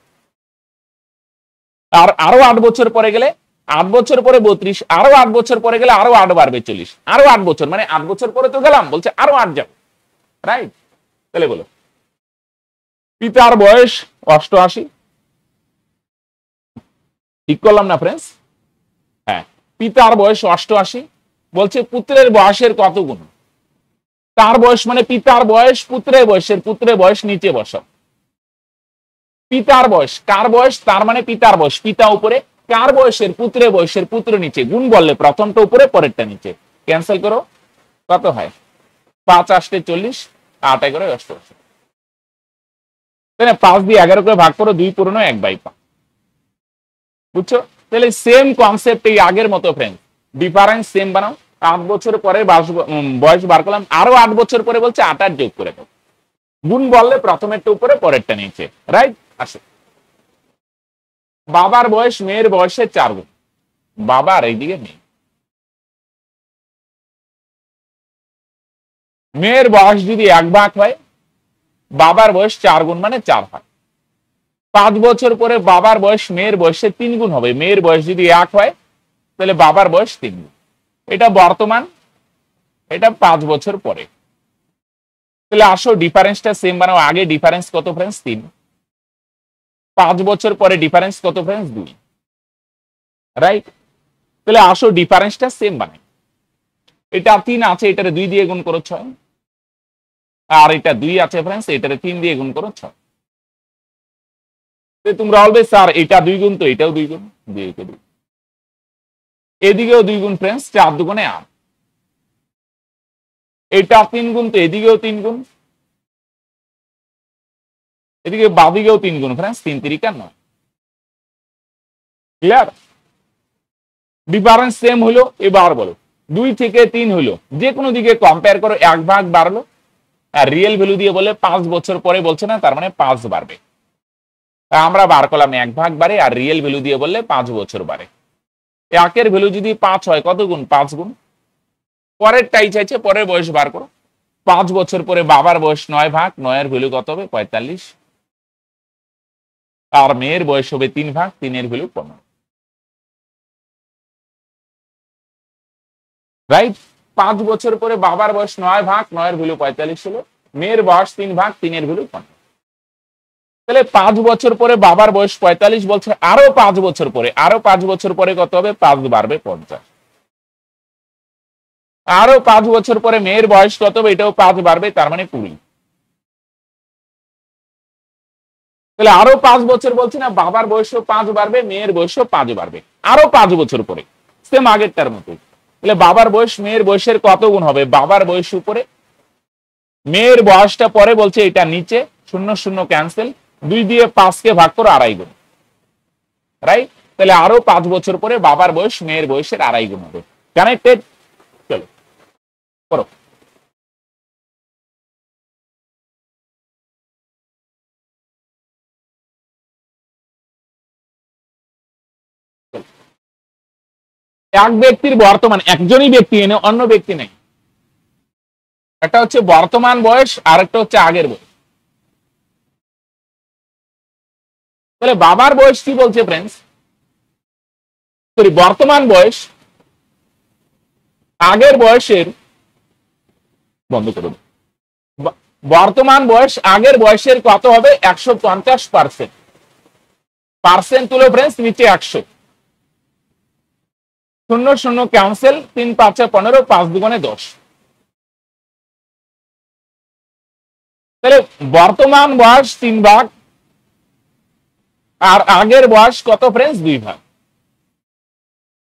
S1: আর আরো 8 বছর পরে গেলে, 8 বছর পরে 32, আরো 8 বছর পরে গেলে আরো 8 বাড়বে 40, আরো 8 বছর, মানে 8 বছর পরে তো গেলাম, বলছে আরো 8 যাও, রাইট? তাহলে বলো পিতার বয়স 88, ঠিক করলাম না ফ্রেন্ডস? হ্যাঁ, পিতার বয়স 88, বলছে পুত্রের বয়সের কত গুণ? তার বয়স মানে পিতার বয়স, পুত্রের বয়সের, পুত্রের বয়স নিচে বসাও। পিতার বয়স, কার বয়স? তার মানে পিতার বয়স, পিতা উপরে, কার বয়সের? পুত্রের বয়সের, পুত্র নিচে। গুণ বললে প্রথমটা উপরে, পরেরটা নিচে। ক্যান্সেল করো, কত হয়? 5 8 40, 8 11 88। তাই না? 5 দিয়ে 11 করে ভাগ করো, 2 পূর্ণ 1/5। বুঝছো? তাহলে সেম কনসেপ্ট এই আগের মতো ফ্রেন্ড, ডিফারেন্স সেম বানাও। 8 বছর পরে বয়স বার করলাম, আরো 8 বছর পরে বলছে 8 8 যোগ করে দাও। গুণ বললে প্রথমেরটা উপরে, পরেরটা নিচে, রাইট? আসো, বাবার বয়স মেয়ের বয়সের 4 গুণ। বাবার এইদিকে মেয়ে, মেয়ের বয়স যদি 1 ভাগ হয়, বাবার বয়স 4 গুণ মানে 4 ভাগ। 5 বছর পরে বাবার বয়স মেয়ের বয়সের 3 গুণ হবে। মেয়ের বয়স যদি 1 হয়, তাহলে বাবার বয়স 3 গুণ। এটা বর্তমান, এটা 5 বছর পরে। তাহলে আসো ডিফারেন্সটা সেম বানাও। আগে ডিফারেন্স কত ফ্রেন্ডস? 3। 5 বছর পরে ডিফারেন্স কত ফ্রেন্ডস? 2, রাইট? তাহলে আসো ডিফারেন্সটা সেম বানাই। এটা 3 আছে, এটারে 2 দিয়ে গুণ করো 6, আর এটা 2 আছে ফ্রেন্ডস, এটারে 3 দিয়ে গুণ করো 6। তোমরা বলবে স্যার এটা 2 গুণ, তো এটাও 2 গুণ, 2 কে 2, এদিকেও 2 গুণ ফ্রেন্ডস, 4 দুগুণে 8। এটা 3 গুণ, তো এদিকেও 3 গুণ, এদিকে বাদিকেও 3 গুণ ফ্রেন্ডস, 3 3 9। ক্লিয়ার? ডিফারেন্স সেম হলো। এবার বলো 2 থেকে 3 হলো, যে কোনো দিকে কম্পেয়ার করো, 1 ভাগ বাড়লো। আর রিয়েল ভ্যালু দিয়ে বলে 5 বছর পরে বলছে না, তার মানে 5 বাড়বে। আমরা বার করলাম 1 ভাগ বাড়ে, আর রিয়েল ভ্যালু দিয়ে বললে 5 বছর বাড়ে। 1 এর ভ্যালু যদি 5 হয়, কত গুণ? 5 গুণ। পরেরটাই চাইছে, পরের বয়স বার করো। 5 বছর পরে বাবার বয়স 9 ভাগ, 9 এর ভ্যালু কত হবে? 45। আর মেয়ের বয়স হবে 3 ভাগ, 3 এর ভ্যালু 15, রাইট? 5 বছর পরে বাবার বয়স 9 ভাগ, 9 এর ভ্যালু 45 হলো। মেয়ের বয়স 3 ভাগ, 3 এর ভ্যালু 15। তাহলে 5 বছর পরে বাবার বয়স 45, বলছে আরো 5 বছর পরে, আরো 5 বছর পরে কত হবে? 5 বাড়বে 50। আরো 5 বছর পরে মেয়ের বয়স কত হবে? এটাও 5 বাড়বে, তার মানে 20। তাহলে আরো 5 বছর বলছি না, বাবার বয়সও 5 বাড়বে, মেয়ের বয়সও 5 বাড়বে, আরো 5 বছর পরে, সেম আগেরটার মতো। তাহলে বাবার বয়স মেয়ের বয়সের কত গুণ হবে? বাবার বয়স উপরে, মেয়ের বয়সটা পরে, বলছে এটা নিচে, 0 0 ক্যান্সেল, 2 দিয়ে 5 কে ভাগ করো 2.5 গুণ, রাইট? তাহলে আরো 5 বছর পরে বাবার বয়স মেয়ের বয়সের 2.5 গুণ হবে। কানেক্টেড? চলো করো। এক ব্যক্তির বর্তমান, একজনই ব্যক্তি এনে, অন্য ব্যক্তি নেই। একটা হচ্ছে বর্তমান বয়স, আর একটা হচ্ছে আগের বয়স। তাহলে বাবার বয়স কি বলছে ফ্রেন্ডস? সরি, বর্তমান বয়স আগের বয়সের বন্ধ করুন, বর্তমান বয়স আগের বয়সের কত হবে 150%। পার্সেন্ট তুলো ফ্রেন্ডস নিচে 100, 0 0 ক্যান্সেল, 3 5 15, 5 2 10। তাহলে বর্তমান বয়স 3 ভাগ আর আগের বয়স কত ফ্রেন্ডস 2 ভাগ,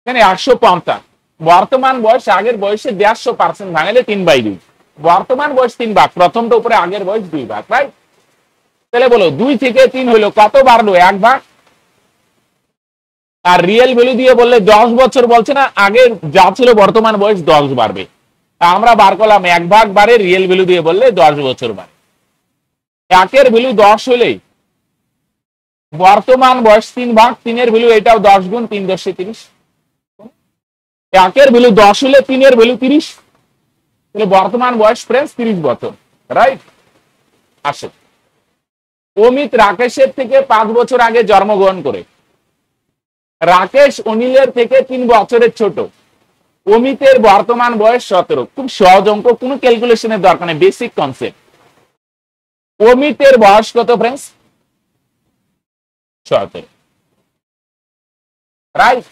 S1: এখানে 150। বর্তমান বয়স আগের বয়সে 150% ভাঙলে 3/2। বর্তমান বয়স 3 ভাগ, প্রথমটা উপরে আগের বয়স 2 ভাগ, রাইট? তাহলে বলো 2 থেকে 3 হলো কত বাড়লো 1 ভাগ। আর রিয়েল ভ্যালু দিয়ে বললে 10 বছর বলছে না, আগে যা ছিল বর্তমান বয়স 10 বাড়বে। আমরা বার করলাম 1 ভাগ বাড়ে, রিয়েল ভ্যালু দিয়ে বললে 10 বছর বাড়ে। একের ভ্যালু 10 হলে বর্তমান বয়স 3 ভাগ, 3 এর ভ্যালু এটাও 10 গুণ 3 × 10 = 30। একের ভ্যালু 10 হলে 3 এর ভ্যালু 30, তাহলে বর্তমান বয়স ফ্রেন্ডস 30 বছর, রাইট? আসে অমিত রাকেশের থেকে 5 বছর আগে জন্মগ্রহণ করে। রাকেশ অনিলের থেকে 3 বছরের ছোট। অমিতের বর্তমান বয়স 17। খুব সহজ অঙ্ক, কোনো ক্যালকুলেশনের দরকার নেই, বেসিক কনসেপ্ট। অমিতের বয়স কত ফ্রেন্ডস 17, রাইট?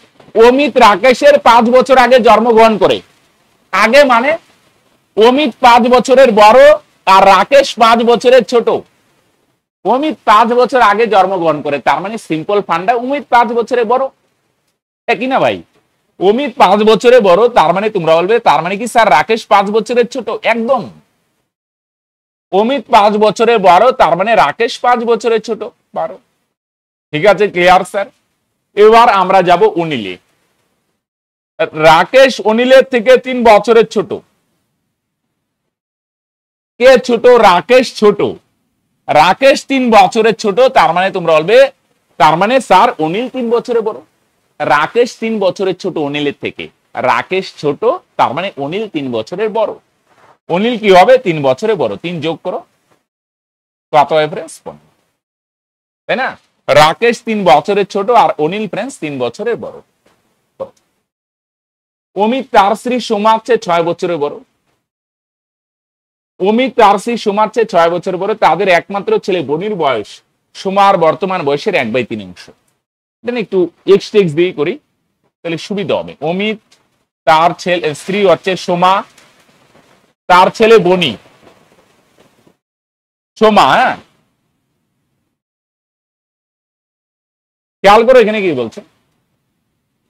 S1: অমিত রাকেশের 5 বছর আগে জন্মগ্রহণ করে। আগে মানে অমিত 5 বছরের বড় আর রাকেশ 5 বছরের ছোট। অমিত 5 বছর আগে জন্মগ্রহণ করে, তার মানে সিম্পল ফান্ডা, অমিত 5 বছরের বড়, একই না ভাই? অমিত 5 বছরের বড়, তার মানে তোমরা বলবে তার মানে কি স্যার রাকেশ 5 বছরের ছোট? একদম। অমিত 5 বছরের বড়, তার মানে রাকেশ 5 বছরের ছোট, 12। ঠিক আছে, ক্লিয়ার স্যার? এবার আমরা যাব অনিলে। রাকেশ অনিলের থেকে 3 বছরের ছোট। কে ছোট? রাকেশ ছোট। রাকেশ 3 বছরের ছোট, তার মানে তোমরা বলবে তার মানে স্যার অনিল 3 বছরের বড়। রাকেশ 3 বছরের ছোট অনিলের থেকে, রাকেশ ছোট, তার মানে অনিল 3 বছরের বড়। অনিল কি হবে 3 বছরের বড়, 3 যোগ করো কত হয় ফ্রেন্ডস 15, তাই না? রাকেশ 3 বছরের ছোট আর অনিল ফ্রেন্ডস 3 বছরের বড়। অমিত তার স্ত্রী সোমার চেয়ে 6 বছরের বড়। অমিত তার স্ত্রী সোমার চেয়ে 6 বছরের বড়, তাদের একমাত্র ছেলে বনির বয়স সোমার বর্তমান বয়সের 1/3 অংশ। এটা একটু এক্স টেক্স দিয়ে করি তাহলে সুবিধা হবে। অমিত তার ছেলে স্ত্রী হচ্ছে সোমা, তার ছেলে বনি সোমা। হ্যাঁ, খেয়াল করো এখানে কি বলছে,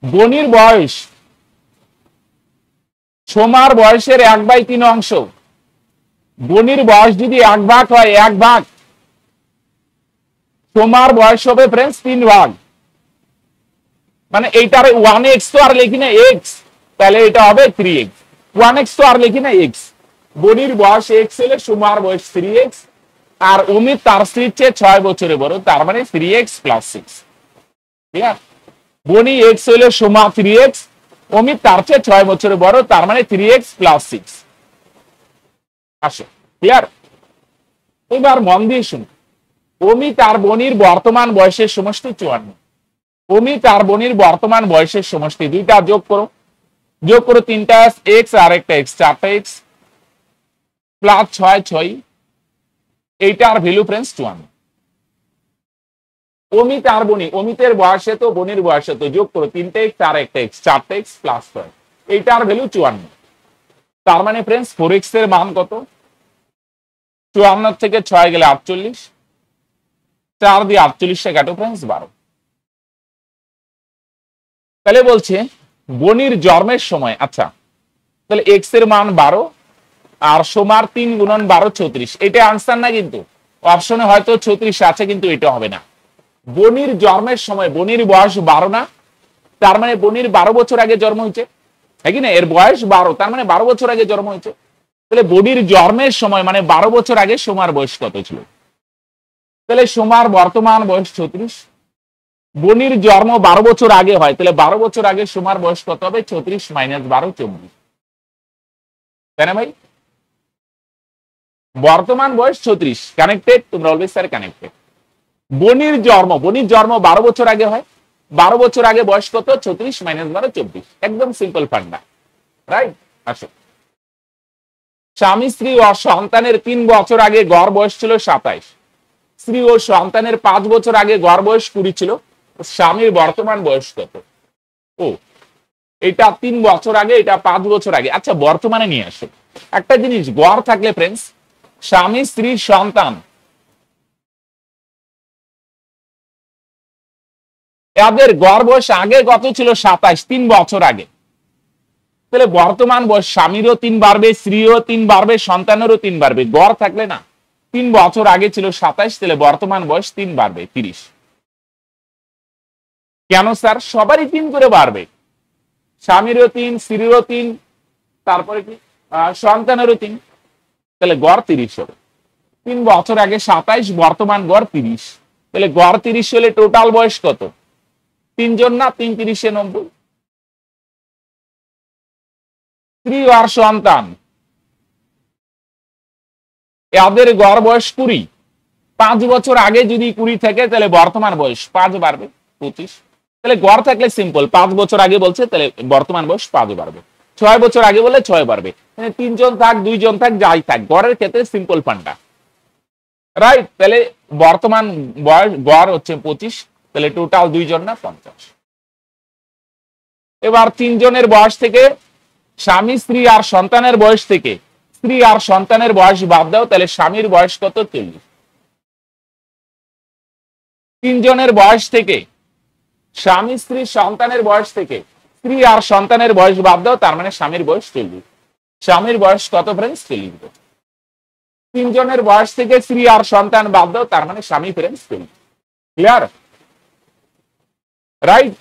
S1: বনির বয়স সোমার বয়সের 1/3 অংশ। বনির বয়স যদি 1 ভাগ হয়, 1 ভাগ, সোমার বয়স হবে ফ্রেন্ডস 3 ভাগ। মানে এইটার 1x তো আর লিখি না x, তাহলে এটা হবে 3x। 1x তো আর লিখি না x। বনির বয়স x হলে সোমার বয়স 3x, আর অমিত তার স্ত্রীর চেয়ে 6 বছরের বড়, তার মানে 3x + 6। ঠিক আছে, বনি x হলে সোমা 3x, অমিত তার চেয়ে 6 বছরের বড়, তার মানে 3x + 6। আসো, ক্লিয়ার? এবার মন দিয়ে শুনুন, অমিত আর বনির বর্তমান বয়সের সমষ্টি 54। অমিত আর বনির বর্তমান বয়সের সমষ্টি, দুইটা যোগ করো, যোগ করো 3টা x আর একটা x, 4টা x + 6 6, এইটার ভ্যালু ফ্রেন্ডস 54। অমিত আর বনি, অমিতের বয়সে তো বনির বয়সে তো, যোগ করো 3টা x আর একটা x, 4টা x + 6, এইটার ভ্যালু 54। তার মানে ফ্রেন্ডস 4x এর মান কত? 54 থেকে 6 গেলে 48, 4 দিয়ে 48 কাটো ফ্রেন্ডস 12। তাহলে বলছে বনির জন্মের সময়, আচ্ছা তাহলে x এর মান 12 আর সোমার 3 × 12 34, এটা আনসার না, কিন্তু অপশনে হয়তো 34 আছে, কিন্তু এটা হবে না। বনির জন্মের সময়, বনির বয়স 12 না, তার মানে বনির 12 বছর আগে জন্ম হয়েছে, হ্যাঁ কি না? এর বয়স 12, তার মানে 12 বছর আগে জন্ম হয়েছে। তাহলে বনির জন্মের সময় মানে 12 বছর আগে সোমার বয়স কত ছিল? তাহলে সোমার বর্তমান বয়স 36। বনির জন্ম 12 বছর আগে হয়, তাহলে 12 বছর আগে সোমার বয়স কত হবে? 36 - 12 24, তাই না ভাই? বর্তমান বয়স 36, কানেক্টেড? তোমরা অলওয়েজ স্যার কানেক্টেড। বনির জন্ম 12 বছর আগে হয়, 12 বছর আগে বয়স কত? 36 - 12 24, একদম সিম্পল ফান্ডা, রাইট? আসো, স্বামী স্ত্রী ও সন্তানের 3 বছর আগে গড় বয়স ছিল 27, স্ত্রী ও সন্তানের 5 বছর আগে গড় বয়স 20 ছিল, স্বামীর বর্তমান বয়স কত? ও, এটা 3 বছর আগে, এটা 5 বছর আগে। আচ্ছা, বর্তমানে নিয়ে আসো। একটা জিনিস, গড় থাকলে ফ্রেন্ডস, স্বামী স্ত্রী সন্তান এদের গড় বয়স আগে কত ছিল? 27, 3 বছর আগে। তাহলে বর্তমান বয়স স্বামীরও 3 বাড়বে, স্ত্রীও 3 বাড়বে, সন্তানেরও 3 বাড়বে। গড় থাকলে না, 3 বছর আগে ছিল 27, তাহলে বর্তমান বয়স 3 বাড়বে 30। কেন স্যার? সবারই 3 করে বাড়বে, স্বামীরও 3, স্ত্রীরও 3, তারপরে কি সন্তানেরও 3, তাহলে গড় 30 হবে। 3 বছর আগে 27, বর্তমান গড় 30, তাহলে গড় 30 হলে টোটাল বয়স কত? 3 জন না, 3 30 90। স্ত্রী আর সন্তান এদের গড় বয়স 20, 5 বছর আগে যদি 20 থাকে তাহলে বর্তমান বয়স 5 বাড়বে 25। তাহলে গড় থাকলে সিম্পল, 5 বছর আগে বলছে তাহলে বর্তমান বয়স 5 বাড়বে, 6 বছর আগে বলে 6 বাড়বে। মানে 3 জন থাক, 2 জন থাক, যাই থাক, গড়ের ক্ষেত্রে সিম্পল ফান্ডা, রাইট? তাহলে বর্তমান বয়স গড় হচ্ছে 25, তাহলে টোটাল 2 জন না 50। এবার 3 জনের বয়স থেকে, স্বামী স্ত্রী আর সন্তানের বয়স থেকে স্ত্রী আর সন্তানের বয়স বাদ দাও, তাহলে স্বামীর বয়স কত? 40। 3 জনের বয়স থেকে, স্বামী স্ত্রী সন্তানের বয়স থেকে স্ত্রী আর সন্তানের বয়স বাদ দাও, তার মানে স্বামীর বয়স 40। স্বামীর বয়স কত ফ্রেন্ডস? 40। 3 জনের বয়স থেকে স্ত্রী আর সন্তান বাদ দাও, তার মানে স্বামী ফ্রেন্ডস 40। ক্লিয়ার? রাইট?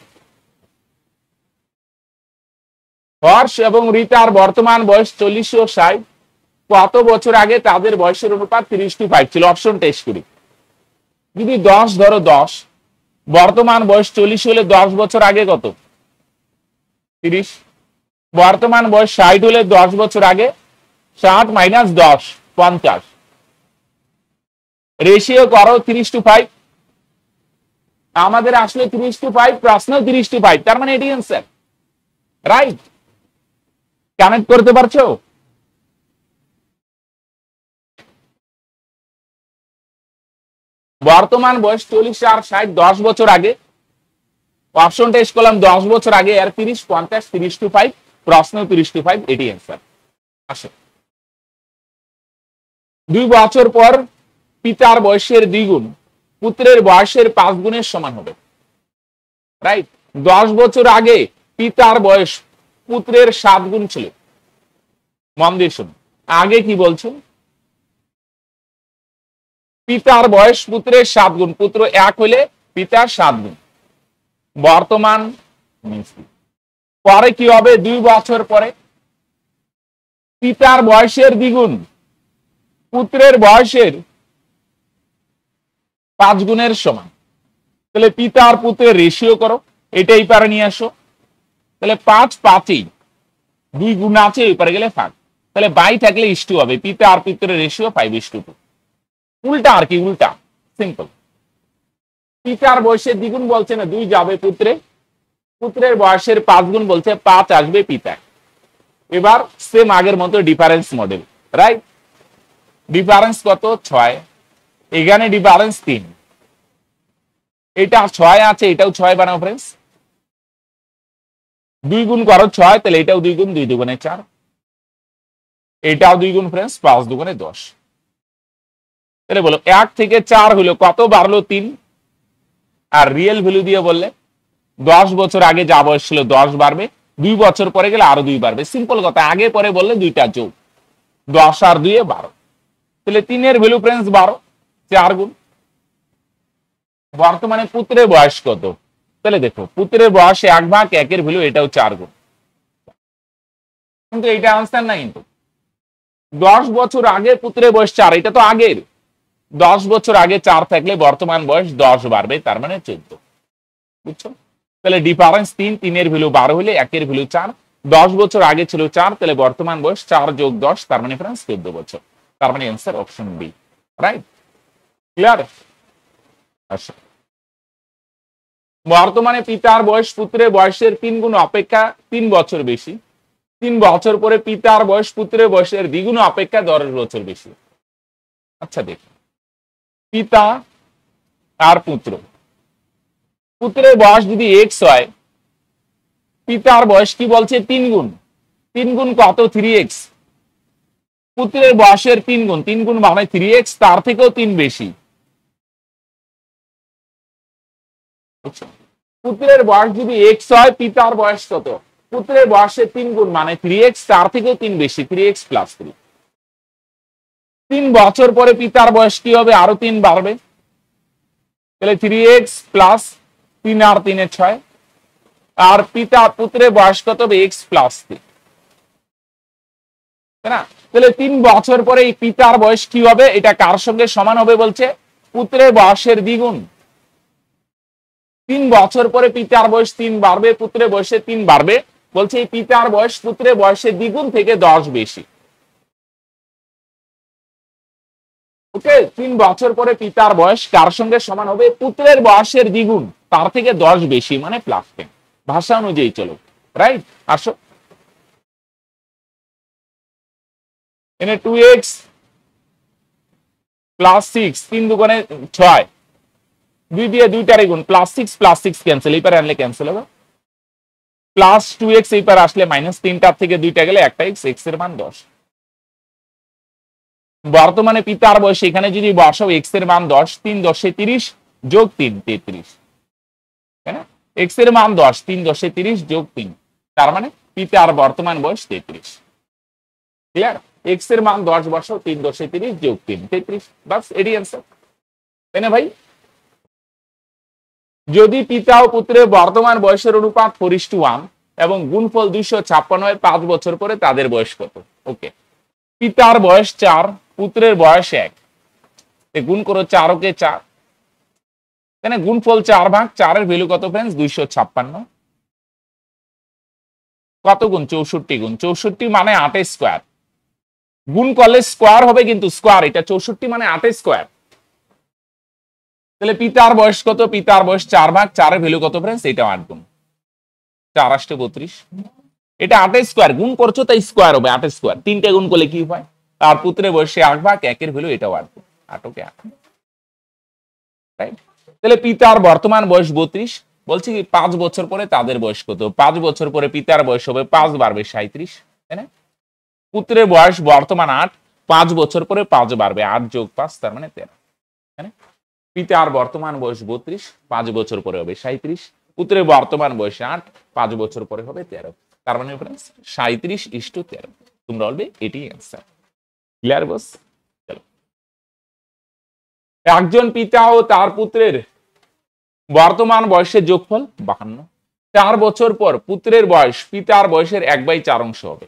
S1: হর্ষ এবং রিতার বর্তমান বয়স 40 ও 60, কত বছর আগে তাদের বয়সের অনুপাত 3:5 ছিল? অপশন টেস্ট করি। যদি 10 ধরো, 10, বর্তমান বয়স 40 হলে 10 বছর আগে কত? 30। বর্তমান বয়স 60 হলে 10 বছর আগে 60 মাইনাস 10, 50। রেশিও করো 3:5। আমাদের আসলে 3:5, প্রশ্ন 3:5, তার মানে এটি অ্যান্সার, রাইট? কানেক্ট করতে পারছো? বর্তমান বয়স 40 আর 60 10 বছর আগে, অপশন টেস্ট করলাম 10 বছর আগে, আর 30, 50, 3:5, প্রশ্ন 3:5, এটি অ্যান্সার। আসো, 2 বছর পর পিতার বয়সের 2 গুণ পুত্রের বয়সের 5 গুণের সমান হবে, রাইট? 10 বছর আগে পিতার বয়স পুত্রের 7 গুণ ছিল। মন দিয়ে শুনুন, আগে কি বলছেন? পিতার বয়স পুত্রের 7 গুণ, পুত্র 1 হলে পিতার 7 গুণ। বর্তমান পরে কি হবে? 2 বছর পরে পিতার বয়সের দ্বিগুণ পুত্রের বয়সের 5 গুণের সমান। তাহলে পিতা আর পুত্রের রেশিও করো, এটাই পারে নিয়ে আসো। তাহলে 5 5, 2 গুণ আছে, এই পারে গেলে 5, তাহলে বাই থাকলে ইস্টু হবে। পিতা আর পুত্রের রেশিও 5:2। উল্টা আর কি, উল্টা, সিম্পল। পিতার বয়সের দ্বিগুণ বলছে না, 2 যাবে পুত্রে, পুত্রের বয়সের 5 গুণ বলছে, 5 আসবে পিতায়। এবার সেম আগের মতো ডিফারেন্স মডেল, রাইট? ডিফারেন্স কত? 6, এখানে ডিফারেন্স 3, এটা 6 আছে, এটাও 6 বানাও ফ্রেন্ডস। 2 গুণ করো 6, তাহলে এটাও 2 গুণ, 2 দুগুণে 4, এটাও 2 গুণ ফ্রেন্ডস, 5 দুগুণে 10। তাহলে বলো 1 থেকে 4 হলো কত বাড়লো? 3। আর রিয়েল ভ্যালু দিয়ে বললে 10 বছর আগে যা বয়স ছিল 10 বাড়বে, 2 বছর পরে গেলে আরো 2 বাড়বে। সিম্পল কথা, আগে পরে বললে 2টা যোগ, 10 আর 2 12। তাহলে 3 এর ভ্যালু ফ্রেন্ডস 12, 4 গুণ। বর্তমানে পুত্রের বয়স কত? তাহলে দেখো, পুত্রের বয়সে 1/1 এর ভ্যালু, এটাও 4 গুণ। কিন্তু এইটা আনসার না, কিন্তু 10 বছর আগে পুত্রের বয়স 4, এটা তো আগের। 10 বছর আগে 4 থাকলে বর্তমান বয়স 10 বাড়বে, তার মানে 14। বুঝছো? তাহলে ডিফারেন্স 3, 3 এর ভ্যালু 12 হলে 1 এর ভ্যালু 4। 10 বছর আগে ছিল 4, তাহলে বর্তমান বয়স 4 যোগ 10, তার মানে ফ্রেন্ডস 14 বছর। তার মানে answer option B, right? Clear? আচ্ছা, বর্তমানে পিতার বয়স পুত্রের বয়সের 3 গুণ অপেক্ষা 3 বছর বেশি। 3 বছর পরে পিতার বয়স পুত্রের বয়সের দ্বিগুণ অপেক্ষা 10 বছর বেশি। আচ্ছা দেখুন, পিতা আর পুত্র, পুত্রের বয়স যদি এক্স হয়, পিতার বয়স কি বলছে 3 গুণ। 3 গুণ কত? 3x। পুত্রের বয়সের 3 গুণ, 3 গুণ মানে 3x, তার থেকেও 3 বেশি। পুত্রের বয়স যদি এক্স হয়, পিতার বয়স কত? পুত্রের বয়সের 3 গুণ মানে 3x, তার থেকেও 3 বেশি, 3x প্লাস 3। 3 বছর পরে পিতার বয়স কি হবে? আরো 3 বাড়বে, তাহলে 3x প্লাস 3 আর 3 এ 6, আর পিতা পুত্রের বয়স কত হবে? x প্লাস 3, তাই না? তাহলে 3 বছর পরে এই পিতার বয়স কি হবে? এটা কার সঙ্গে সমান হবে বলছে? পুত্রের বয়সের দ্বিগুণ। 3 বছর পরে পিতার বয়স 3 বাড়বে, পুত্রের বয়সে 3 বাড়বে, বলছে এই পিতার বয়স পুত্রের বয়সের দ্বিগুণ থেকে 10 বেশি। ওকে, 3 বছর পরে পিতার বয়স কার সঙ্গে সমান হবে? পুত্রের বয়সের দ্বিগুণ, তার থেকে 10 বেশি, মানে প্লাস 10। ভাষা অনুযায়ী চলো, রাইট? আসো, এনে 2x প্লাস 6, 3 দুগুণে 6, 2 দিয়ে 2টারে গুণ, প্লাস 6 ক্যান্সেল, এই পারে আনলে ক্যান্সেল হবে, প্লাস 2x এই পারে আসলে মাইনাস 3টার থেকে 2টা গেলে একটা x, x এর মান 10। বর্তমানে পিতার বয়স এখানে যদি বসাও x এর মান 10, 3 10 30 যোগ 3 33, তাই না? x এর মান 10, 3 10 30 যোগ 3, তার মানে পিতার বর্তমান বয়স 33। ক্লিয়ার? x এর মান 10 বসাও, 3 10 30 যোগ 3 33, বাস এডি आंसर, তাই না ভাই? যদি পিতা ও পুত্রের বর্তমান বয়সের অনুপাত 4:1 এবং গুণফল 256 হয় 5 বছর পরে, তাদের বয়স কত? ওকে, পিতার বয়স 4, পুত্রের বয়স 1, গুণ করো 4 কে 4, তাই না? গুণফল 4 ভাগ 4 এর ভ্যালু কত फ्रेंड्स? 256। কত গুণ? 64 গুণ। 64 মানে 8 স্কয়ার, গুণ করলে স্কয়ার হবে, কিন্তু স্কয়ার এটা 64 মানে 8 স্কয়ার। তাহলে পিতার বয়স কত? পিতার বয়স 4 ভাগ 4 এর ভ্যালু কত फ्रेंड्स? এটা 8 গুণ 4 8 32, এটা 8 স্কয়ার, গুণ করছো তাই স্কয়ার হবে 8 স্কয়ার। 3টে গুণ করলে কি হয়? আর পুত্রের বয়সে 8 ভাগ 1 এর ভ্যালু এটাও 8 গুণ, 8 কে 8, রাইট? তাহলে পিতার বর্তমান বয়স 32, বলছি কি 5 বছর পরে তাদের বয়স কত? 5 বছর পরে পিতার বয়স হবে 5 বাড়বে 37, তাই না? পুত্রের বয়স বর্তমান 8, 5 বছর পরে 5 বাড়বে 8 যোগ 5, তার মানে 13, তাই না? পিতার বর্তমান বয়স 32, 5 বছর পরে হবে 37, পুত্রের বর্তমান বয়স 8, 5 বছর পরে হবে 13, তার মানে फ्रेंड्स 37:13। তোমরা বলবে এটি आंसर। ক্লিয়ার বস? চলো, একজন পিতা ও তার পুত্রের বর্তমান বয়সের যোগফল 52। 4 বছর পর পুত্রের বয়স পিতার বয়সের 1/4 অংশ হবে।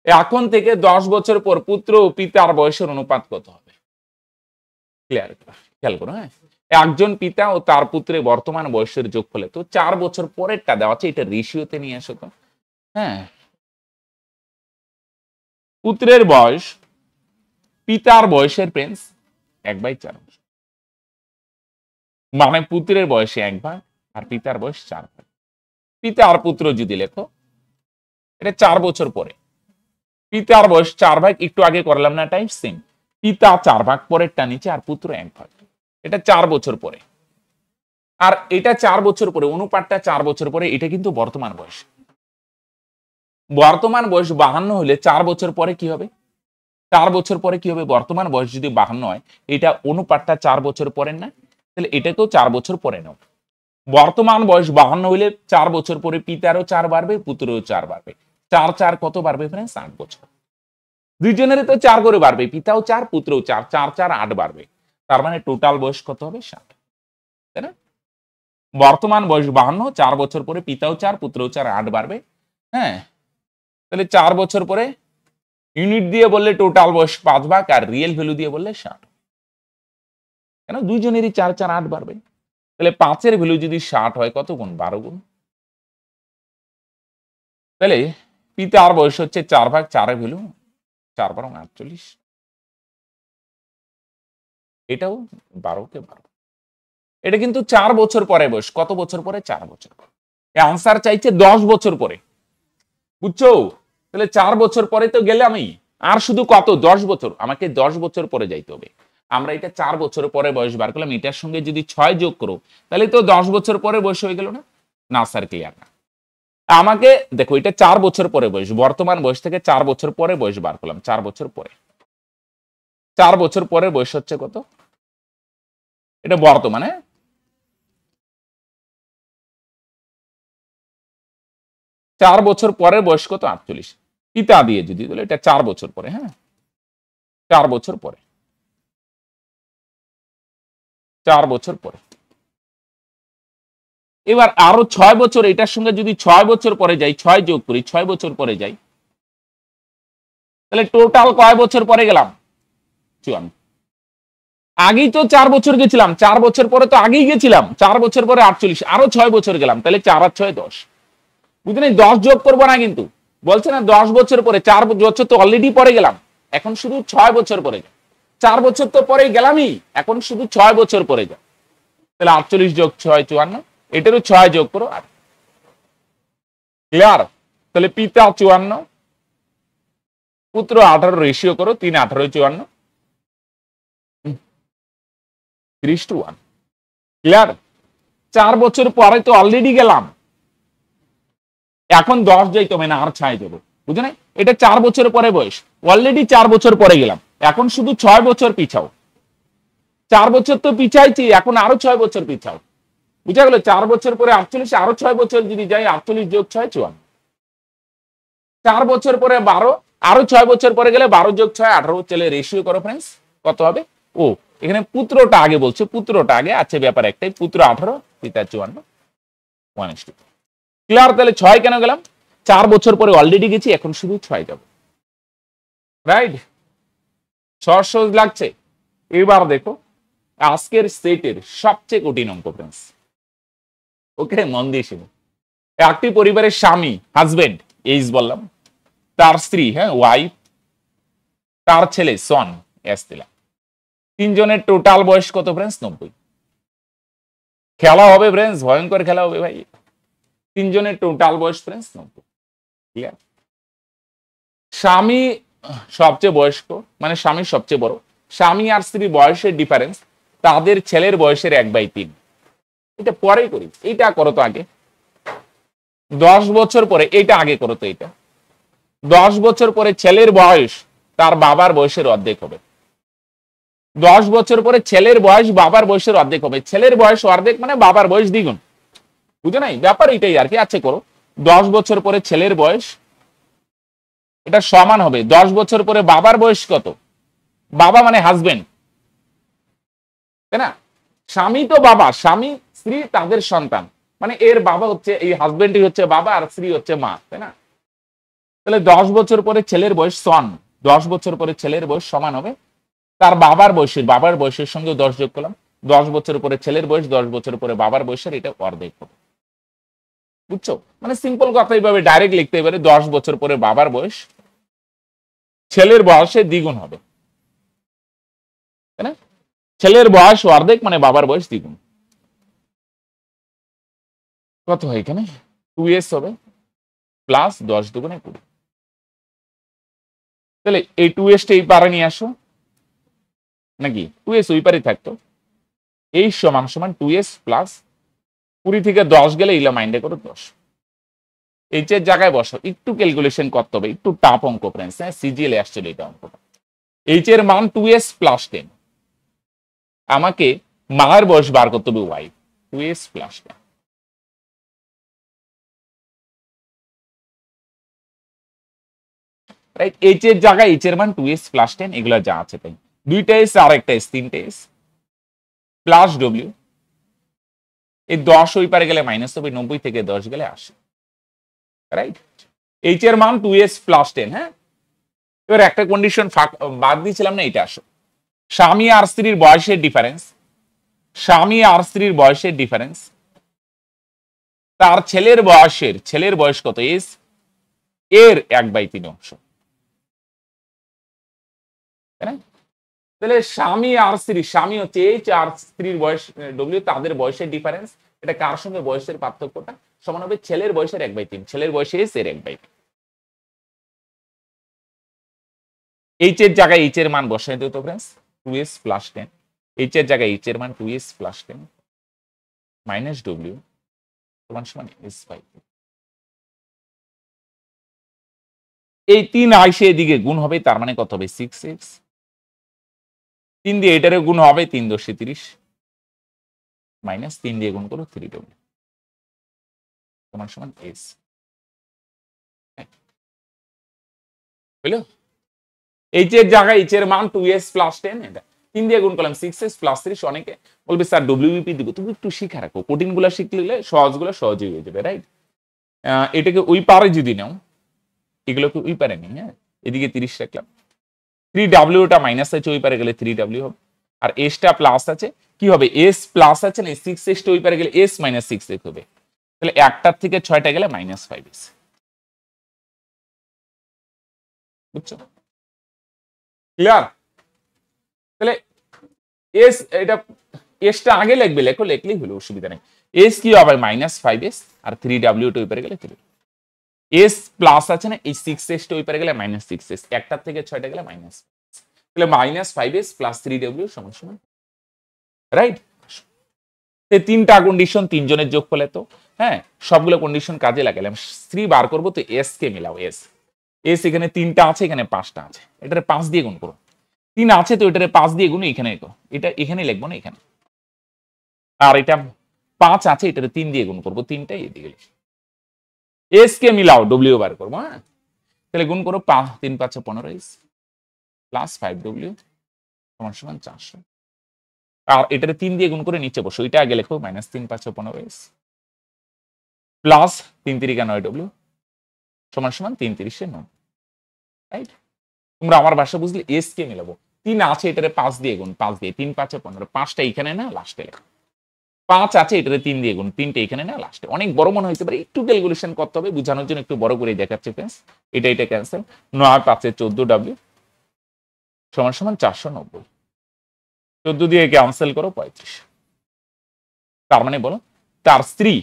S1: এখন থেকে 10 বছর পর পুত্র ও পিতার বয়সের অনুপাত কত হবে? ক্লিয়ার, খেয়াল করো। হ্যাঁ, একজন পিতা ও তার পুত্রের বর্তমান বয়সের যোগফলে, তো 4 বছর পরেরটা দেওয়া আছে, এটা রেশিওতে নিয়ে আসো তো। হ্যাঁ, পুত্রের বয়স পিতার বয়সের फ्रेंड्स 1/4 অংশ, মানে পুত্রের বয়সে 1 ভাগ আর পিতার বয়স 4 ভাগ। পিতা আর পুত্র যদি লেখো, এটা 4 বছর পরে, পিতার বয়স 4 ভাগ, একটু আগে করলাম না টাইপ সেম, পিতা 4 ভাগ পরেরটা নিচে আর পুত্র 1 ভাগ, এটা 4 বছর পরে। আর এটা 4 বছর পরে, অনুপাতটা 4 বছর পরে, এটা কিন্তু বর্তমান বয়স। বর্তমান বয়স 52 হলে 4 বছর পরে কি হবে? 4 বছর পরে কি হবে? বর্তমান বয়স যদি 52 হয়, এটা অনুপাতটা 4 বছর পরের না, তাহলে এটাকেও 4 বছর পরে নাও। বর্তমান বয়স 52 হইলে 4 বছর পরে পিতারও 4 বাড়বে, পুত্রেরও 4 বাড়বে। 4 4 কত বাড়বে फ्रेंड्स? 8 বছর। দুইজনেরই তো 4 করে বাড়বে, পিতাও 4 পুত্রও 4, 4 4 8 বাড়বে, তার মানে টোটাল বয়স কত হবে? 60, তাই না? বর্তমান বয়স 52, 4 বছর পরে পিতাও 4 পুত্রও 4, 8 বাড়বে। হ্যাঁ, তাহলে 4 বছর পরে ইউনিট দিয়ে বললে টোটাল বয়স 5 ভাগ, আর রিয়েল ভ্যালু দিয়ে বললে 60, কেন? দুইজনেরই 4 4 8 বাড়বে। তাহলে 5 এর ভ্যালু যদি 60 হয়, কত গুণ? 12 গুণ। তাহলে পিতার বয়স হচ্ছে 4 ভাগ 4 এর ভ্যালু 4 12 48, এটাও 12 কে 12। এটা কিন্তু 4 বছর পরে বয়স। কত বছর পরে? 4 বছর পরে। এই आंसर চাইছে 10 বছর পরে। বুঝছো? তাহলে 4 বছর পরে তো গেলামই, আর শুধু কত 10 বছর, আমাকে 10 বছর পরে যাইতে হবে। আমরা এটা 4 বছর পরে বয়স বার করলাম, এটার সঙ্গে যদি 6 যোগ করো তাহলে তো 10 বছর পরে বয়স হয়ে গেল না? না স্যার ক্লিয়ার না। আমাকে দেখো এটা 4 বছর পরে বয়স, বর্তমান বয়স থেকে 4 বছর পরে বয়স বার করলাম, 4 বছর পরে। 4 বছর পরে বয়স হচ্ছে কত? এটা বর্তমানে 4 বছর পরে বয়স কত? 48। পিতা দিয়ে যদি তাহলে এটা 4 বছর পরে, হ্যাঁ 4 বছর পরে, 4 বছর পরে। এবার আরো 6 বছর, এটার সঙ্গে যদি 6 বছর পরে যাই, 6 যোগ করি, 6 বছর পরে যাই, তাহলে টোটাল কয় বছর পরে গেলাম? 54। আগেই তো 4 বছর গেছিলাম, 4 বছর পরে তো আগেই গেছিলাম, 4 বছর পরে 48, আরো 6 বছর গেলাম, তাহলে 4 আর 6 10। বুঝলেন? 10 যোগ করবো না কিন্তু, বলছে না 10 বছর পরে, 4 বছর তো অলরেডি পরে গেলাম, এখন শুধু 6 বছর পরে যায়। 4 বছর তো পরে গেলামই, এখন শুধু 6 বছর পরে যায়। তাহলে 48 যোগ 6 54, এটারও 6 যোগ করো 8। ক্লিয়ার? তাহলে পিতা 54, পুত্র 18, রেশিও করো 3 18 54, 3:1। ক্লিয়ার? 4 বছর পরে তো অলরেডি গেলাম, এখন 10 যাইতে হবে না, আর 6 দেবো। বুঝো না? এটা 4 বছর পরে বয়স, অলরেডি 4 বছর পরে গেলাম, এখন শুধু 6 বছর পিছাও। 4 বছর তো পিছাইছি, এখন আরো 6 বছর পিছাও। বুঝা গেল? 4 বছর পরে 48, আরো 6 বছর যদি যাই, 48 যোগ 6 54। 4 বছর পরে 12, আরো 6 বছর পরে গেলে 12 যোগ 6 18। চলে রেশিও করো ফ্রেন্ডস, কত হবে? ও এখানে পুত্রটা আগে বলছে, পুত্রটা আগে আছে, ব্যাপার একটাই, পুত্র 18, পিতা 54, 1:2। ক্লিয়ার? তাহলে 6 কেন গেলাম? 4 বছর পরে অলরেডি গেছি, এখন শুধু 6 যাব। রাইট? সহজ লাগছে? এবার দেখো আজকের সেটের সবচেয়ে কঠিন অঙ্ক ফ্রেন্ডস। ওকে, মন দিয়ে শুনো। একটি পরিবারের স্বামী, হাজবেন্ড এইজ বললাম, তার স্ত্রী, হ্যাঁ ওয়াইফ, তার ছেলে সন, এস দিলাম। তিনজনের টোটাল বয়স কত ফ্রেন্ডস? 90। খেলা হবে ফ্রেন্ডস, ভয়ঙ্কর খেলা হবে ভাই। তিনজনের টোটাল বয়স ফ্রেন্ডস 90। ক্লিয়ার? স্বামী সবচেয়ে বয়স্ক, মানে স্বামী সবচেয়ে বড়, স্বামী আর স্ত্রীর বয়সের ডিফারেন্স তাদের ছেলের বয়সের 1/3। এটা পরে করি, এইটা করো তো আগে। 10 বছর পরে, এইটা আগে করো তো। এটা 10 বছর পরে ছেলের বয়স তার বাবার বয়সের অর্ধেক হবে। 10 বছর পরে ছেলের বয়স বাবার বয়সের অর্ধেক হবে। ছেলের বয়স অর্ধেক মানে বাবার বয়স দ্বিগুণ। বুঝে নাই? ব্যাপার এটাই আর কি। আচ্ছা করো, 10 বছর পরে ছেলের বয়স, এটা সমান হবে 10 বছর পরে বাবার বয়স কত? বাবা মানে হাজবেন্ড, তাই না? স্বামী তো বাবা, স্বামী স্ত্রী তাদের সন্তান, মানে এর বাবা হচ্ছে, এই হাজবেন্ডই হচ্ছে বাবা, আর স্ত্রী হচ্ছে মা, তাই না? তাহলে 10 বছর পরে ছেলের বয়স সন, 10 বছর পরে ছেলের বয়স সমান হবে তার বাবার বয়সের, বাবার বয়সের সঙ্গে 10 যোগ করলাম, 10 বছর পরে ছেলের বয়স, 10 বছর পরে বাবার বয়সের, এটা অর্ধেক হবে। বুঝছো? মানে সিম্পল কথা এইভাবে ডাইরেক্ট লিখতে পারে, 10 বছর পরে বাবার বয়স ছেলের বয়সে দ্বিগুণ হবে, তাই না? ছেলের বয়স অর্ধেক মানে বাবার বয়স দ্বিগুণ। কত হয় এখানে? 2s হবে প্লাস 10 দুগুণে 20। তাহলে এই 2s টা এই পারে নিয়ে আসো, নাকি 2s ওই পারে থাকতো, এই সমান সমান 2s প্লাস 20 থেকে 10 গেলে ইলা মাইন্ডে করো 10। এইচ এর জায়গায় বসো, একটু ক্যালকুলেশন করতে হবে, একটু টাফ অঙ্ক ফ্রেন্ডস, হ্যাঁ সিজিএল আসছিল এটা অঙ্কটা। এইচ এর মান 2s প্লাস 10, আমাকে মায়ের বয়স বার করতে হবে wife, 2s plus 10। Right? H এর জায়গায় এইচ এর মান 2s প্লাস 10, এগুলো যা আছে তাই। দুইটা এস আর একটা এস, তিনটে এস প্লাস ডব্লিউ। এই 10 ওই পারে গেলে মাইনাস হবে, 90 থেকে 10 গেলে 80। রাইট? এইচ এর মান 2s প্লাস 10, হ্যাঁ। এবার একটা কন্ডিশন বাদ দিয়েছিলাম না, এটা আসো। স্বামী আর স্ত্রীর বয়সের ডিফারেন্স, স্বামী আর স্ত্রীর বয়সের ডিফারেন্স তার ছেলের বয়সের, ছেলের বয়স কত এস, এর 1/3 অংশ, তাই না? তাহলে স্বামী আর স্ত্রী, স্বামী হচ্ছে এইচ আর স্ত্রীর বয়স ডব্লিউ, তাদের বয়সের ডিফারেন্স, এটা কার সঙ্গে বয়সের পার্থক্যটা সমান হবে ছেলের বয়সের 1/3, ছেলের বয়সে এস এর 1/3। এইচ এর জায়গায় এইচ এর মান বসাই দিও তো फ्रेंड्स 2s প্লাস 10 এইচ এর জায়গায় এইচ এর মান 2s প্লাস 10 মাইনাস w সমান s/2 এই 3 আইসে এদিকে গুণ হবে তার মানে কত হবে 6x 3 দিয়ে এটারে গুণ হবে 3 × 10 = 30 মাইনাস 3 দিয়ে গুণ করো 3w সমান s হলো এইচ এর জায়গায় এইচ এর মান 2s প্লাস 10 এটা 3 দিয়ে গুণ করলাম 6s প্লাস 30 অনেকে বলবে স্যার ডব্লিউপি দিব তুমি একটু শিখা রাখো কঠিনগুলো শিখলে সহজগুলো সহজেই হয়ে যাবে রাইট এটাকে ওই পারে যদি নাও এগুলোকে ওই পারে নেই হ্যাঁ এদিকে 30 রাখলাম 3w টা মাইনাস আছে ওই পারে গেলে 3w হবে আর s টা প্লাস আছে কি হবে s প্লাস আছে না 6s টা ওই পারে গেলে s - 6x হবে তাহলে একটার থেকে 6টা গেলে -5s বুঝছো ক্লিয়ার তাহলে s এটা s টা আগে লিখবে লিখলেই হলো অসুবিধা নেই s কি হবে -5s আর 3w টা ওই পারে গেলে 3 s প্লাস আছে না এই 6s টা ওই পারে গেলে -6s একটার থেকে 6টা গেলে মাইনাস তাহলে -5s প্লাস 3w সমান রাইট এই তিনটা কন্ডিশন তিনজনের যোগফল এত হ্যাঁ সবগুলো কন্ডিশন কাজে লাগালাম 3 বার করব তো s কে মিলাও s এখানে 3টা আছে এখানে 5টা আছে এটারে 5 দিয়ে গুণ করো 3 আছে তো এটারে 5 দিয়ে গুণ এখানে লিখো এটা এখানে লিখবো না এখানে আর এটা 5 আছে এটারে 3 দিয়ে গুণ করব 3টাই এদিকে লিখি s কে মিলাও w বার করব হ্যাঁ তাহলে গুণ করো 5 3 5 15s প্লাস 5w সমান 400 আর এটারে 3 দিয়ে গুণ করে নিচে বসো এটা আগে লেখো -3 5 15s প্লাস 3 3 9w সমান 3 30 9 রাইট তোমরা আমার ভাষা বুঝলে s কে মিলাবো 3 আছে এটারে 5 দিয়ে গুণ 5 দিয়ে 3 5 15 5টা এখানে না লাস্টে লেখো 5 আছে এটারে 3 দিয়ে গুণ 3টা এখানে না লাস্টে অনেক বড় মনে হইতে পারে একটু ক্যালকুলেশন করতে হবে বোঝানোর জন্য একটু বড় করে দেখাচ্ছি फ्रेंड्स এটা ক্যান্সেল 9 5 14w সমান 490 14 দিয়ে ক্যান্সেল করো 35 তার মানে বলো তার স্ত্রী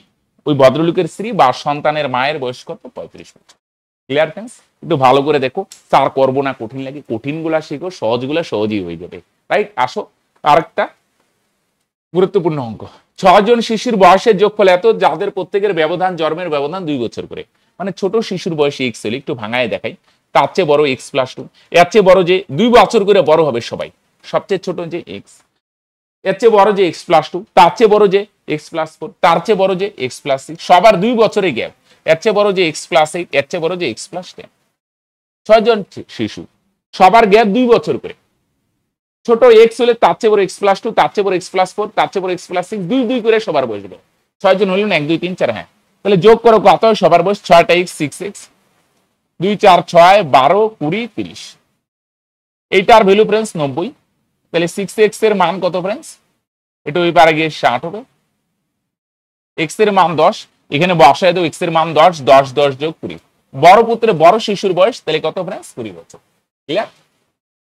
S1: ওই ভদ্রলোকের স্ত্রী বা সন্তানের মায়ের বয়স কত 35 বছর ক্লিয়ার फ्रेंड्स একটু ভালো করে দেখো তার করব না কঠিন লাগে কঠিনগুলা শিখো সহজগুলা সহজই হয়ে যাবে রাইট আসো আরেকটা গুরুত্বপূর্ণ অঙ্ক 6 জন শিশুর বয়সের যোগফল এত যাদের প্রত্যেকের ব্যবধান জন্মের ব্যবধান 2 বছর করে মানে ছোট শিশুর বয়সে x হলে একটু ভাঙায় দেখাই তার চেয়ে বড় x + 2 এর চেয়ে বড় যে 2 বছর করে বড় হবে সবাই সবচেয়ে ছোট যে x এর চেয়ে বড় যে x + 2 তার চেয়ে বড় যে x + 4 তার চেয়ে বড় যে x + 6 সবার 2 বছরের গ্যাপ এর চেয়ে বড় যে x + 8 এর চেয়ে বড় যে x + 10 6 জন শিশু সবার গ্যাপ 2 বছর করে ছোট x হলে তার চেয়ে বড় x + 2 তার চেয়ে বড় x + 4 তার চেয়ে বড় x + 6 2 2 করে সবার বয়স হবে 6 জন হলেন 1 2 3 4 হ্যাঁ তাহলে যোগ করো কত হয় সবার বয়স 6টা x 6x 2 4 6 12 20 30 এইটার ভ্যালু फ्रेंड्स 90 তাহলে 6x এর মান কত फ्रेंड्स এটা ওই পারে গিয়ে 60 হবে x এর মান 10 এখানে বসায় দাও x এর মান 10 10 10 যোগ 20 বড় পুত্রের বড় শিশুর বয়স তাহলে কত फ्रेंड्स 20 বছর ক্লিয়ার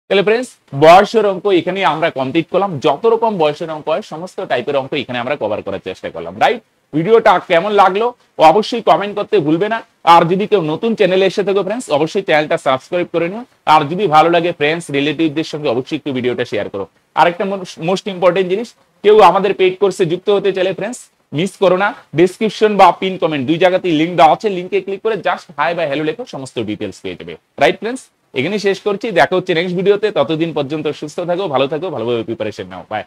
S1: তাহলে फ्रेंड्स বয়সের অঙ্ক এখানে আমরা কমপ্লিট করলাম যত রকম বয়সের অঙ্ক হয় সমস্ত টাইপের অঙ্ক এখানে আমরা কভার করার চেষ্টা করলাম রাইট ভিডিওটা কেমন লাগলো অবশ্যই কমেন্ট করতে ভুলবে না আর যদি কেউ নতুন চ্যানেলে এসে থাকো फ्रेंड्स অবশ্যই চ্যানেলটা সাবস্ক্রাইব করে নিও আর যদি ভালো লাগে फ्रेंड्स রিলেটিভদের সঙ্গে অবশ্যই একটু ভিডিওটা শেয়ার করো আরেকটা মোস্ট ইম্পর্টেন্ট জিনিস কেউ আমাদের পেইড কোর্সে যুক্ত হতে চাইলে फ्रेंड्स মিস করো না ডেসক্রিপশন বা পিন কমেন্ট দুই জায়গাতেই লিংক দেওয়া আছে লিংকে ক্লিক করে জাস্ট হাই বা হ্যালো লেখো সমস্ত ডিটেইলস পেয়ে যাবে রাইট फ्रेंड्स এখানেই শেষ করছি দেখা হচ্ছে নেক্সট ভিডিওতে ততদিন পর্যন্ত সুস্থ থাকো ভালো থাকো ভালোভাবে প্রিপারেশন নাও বাই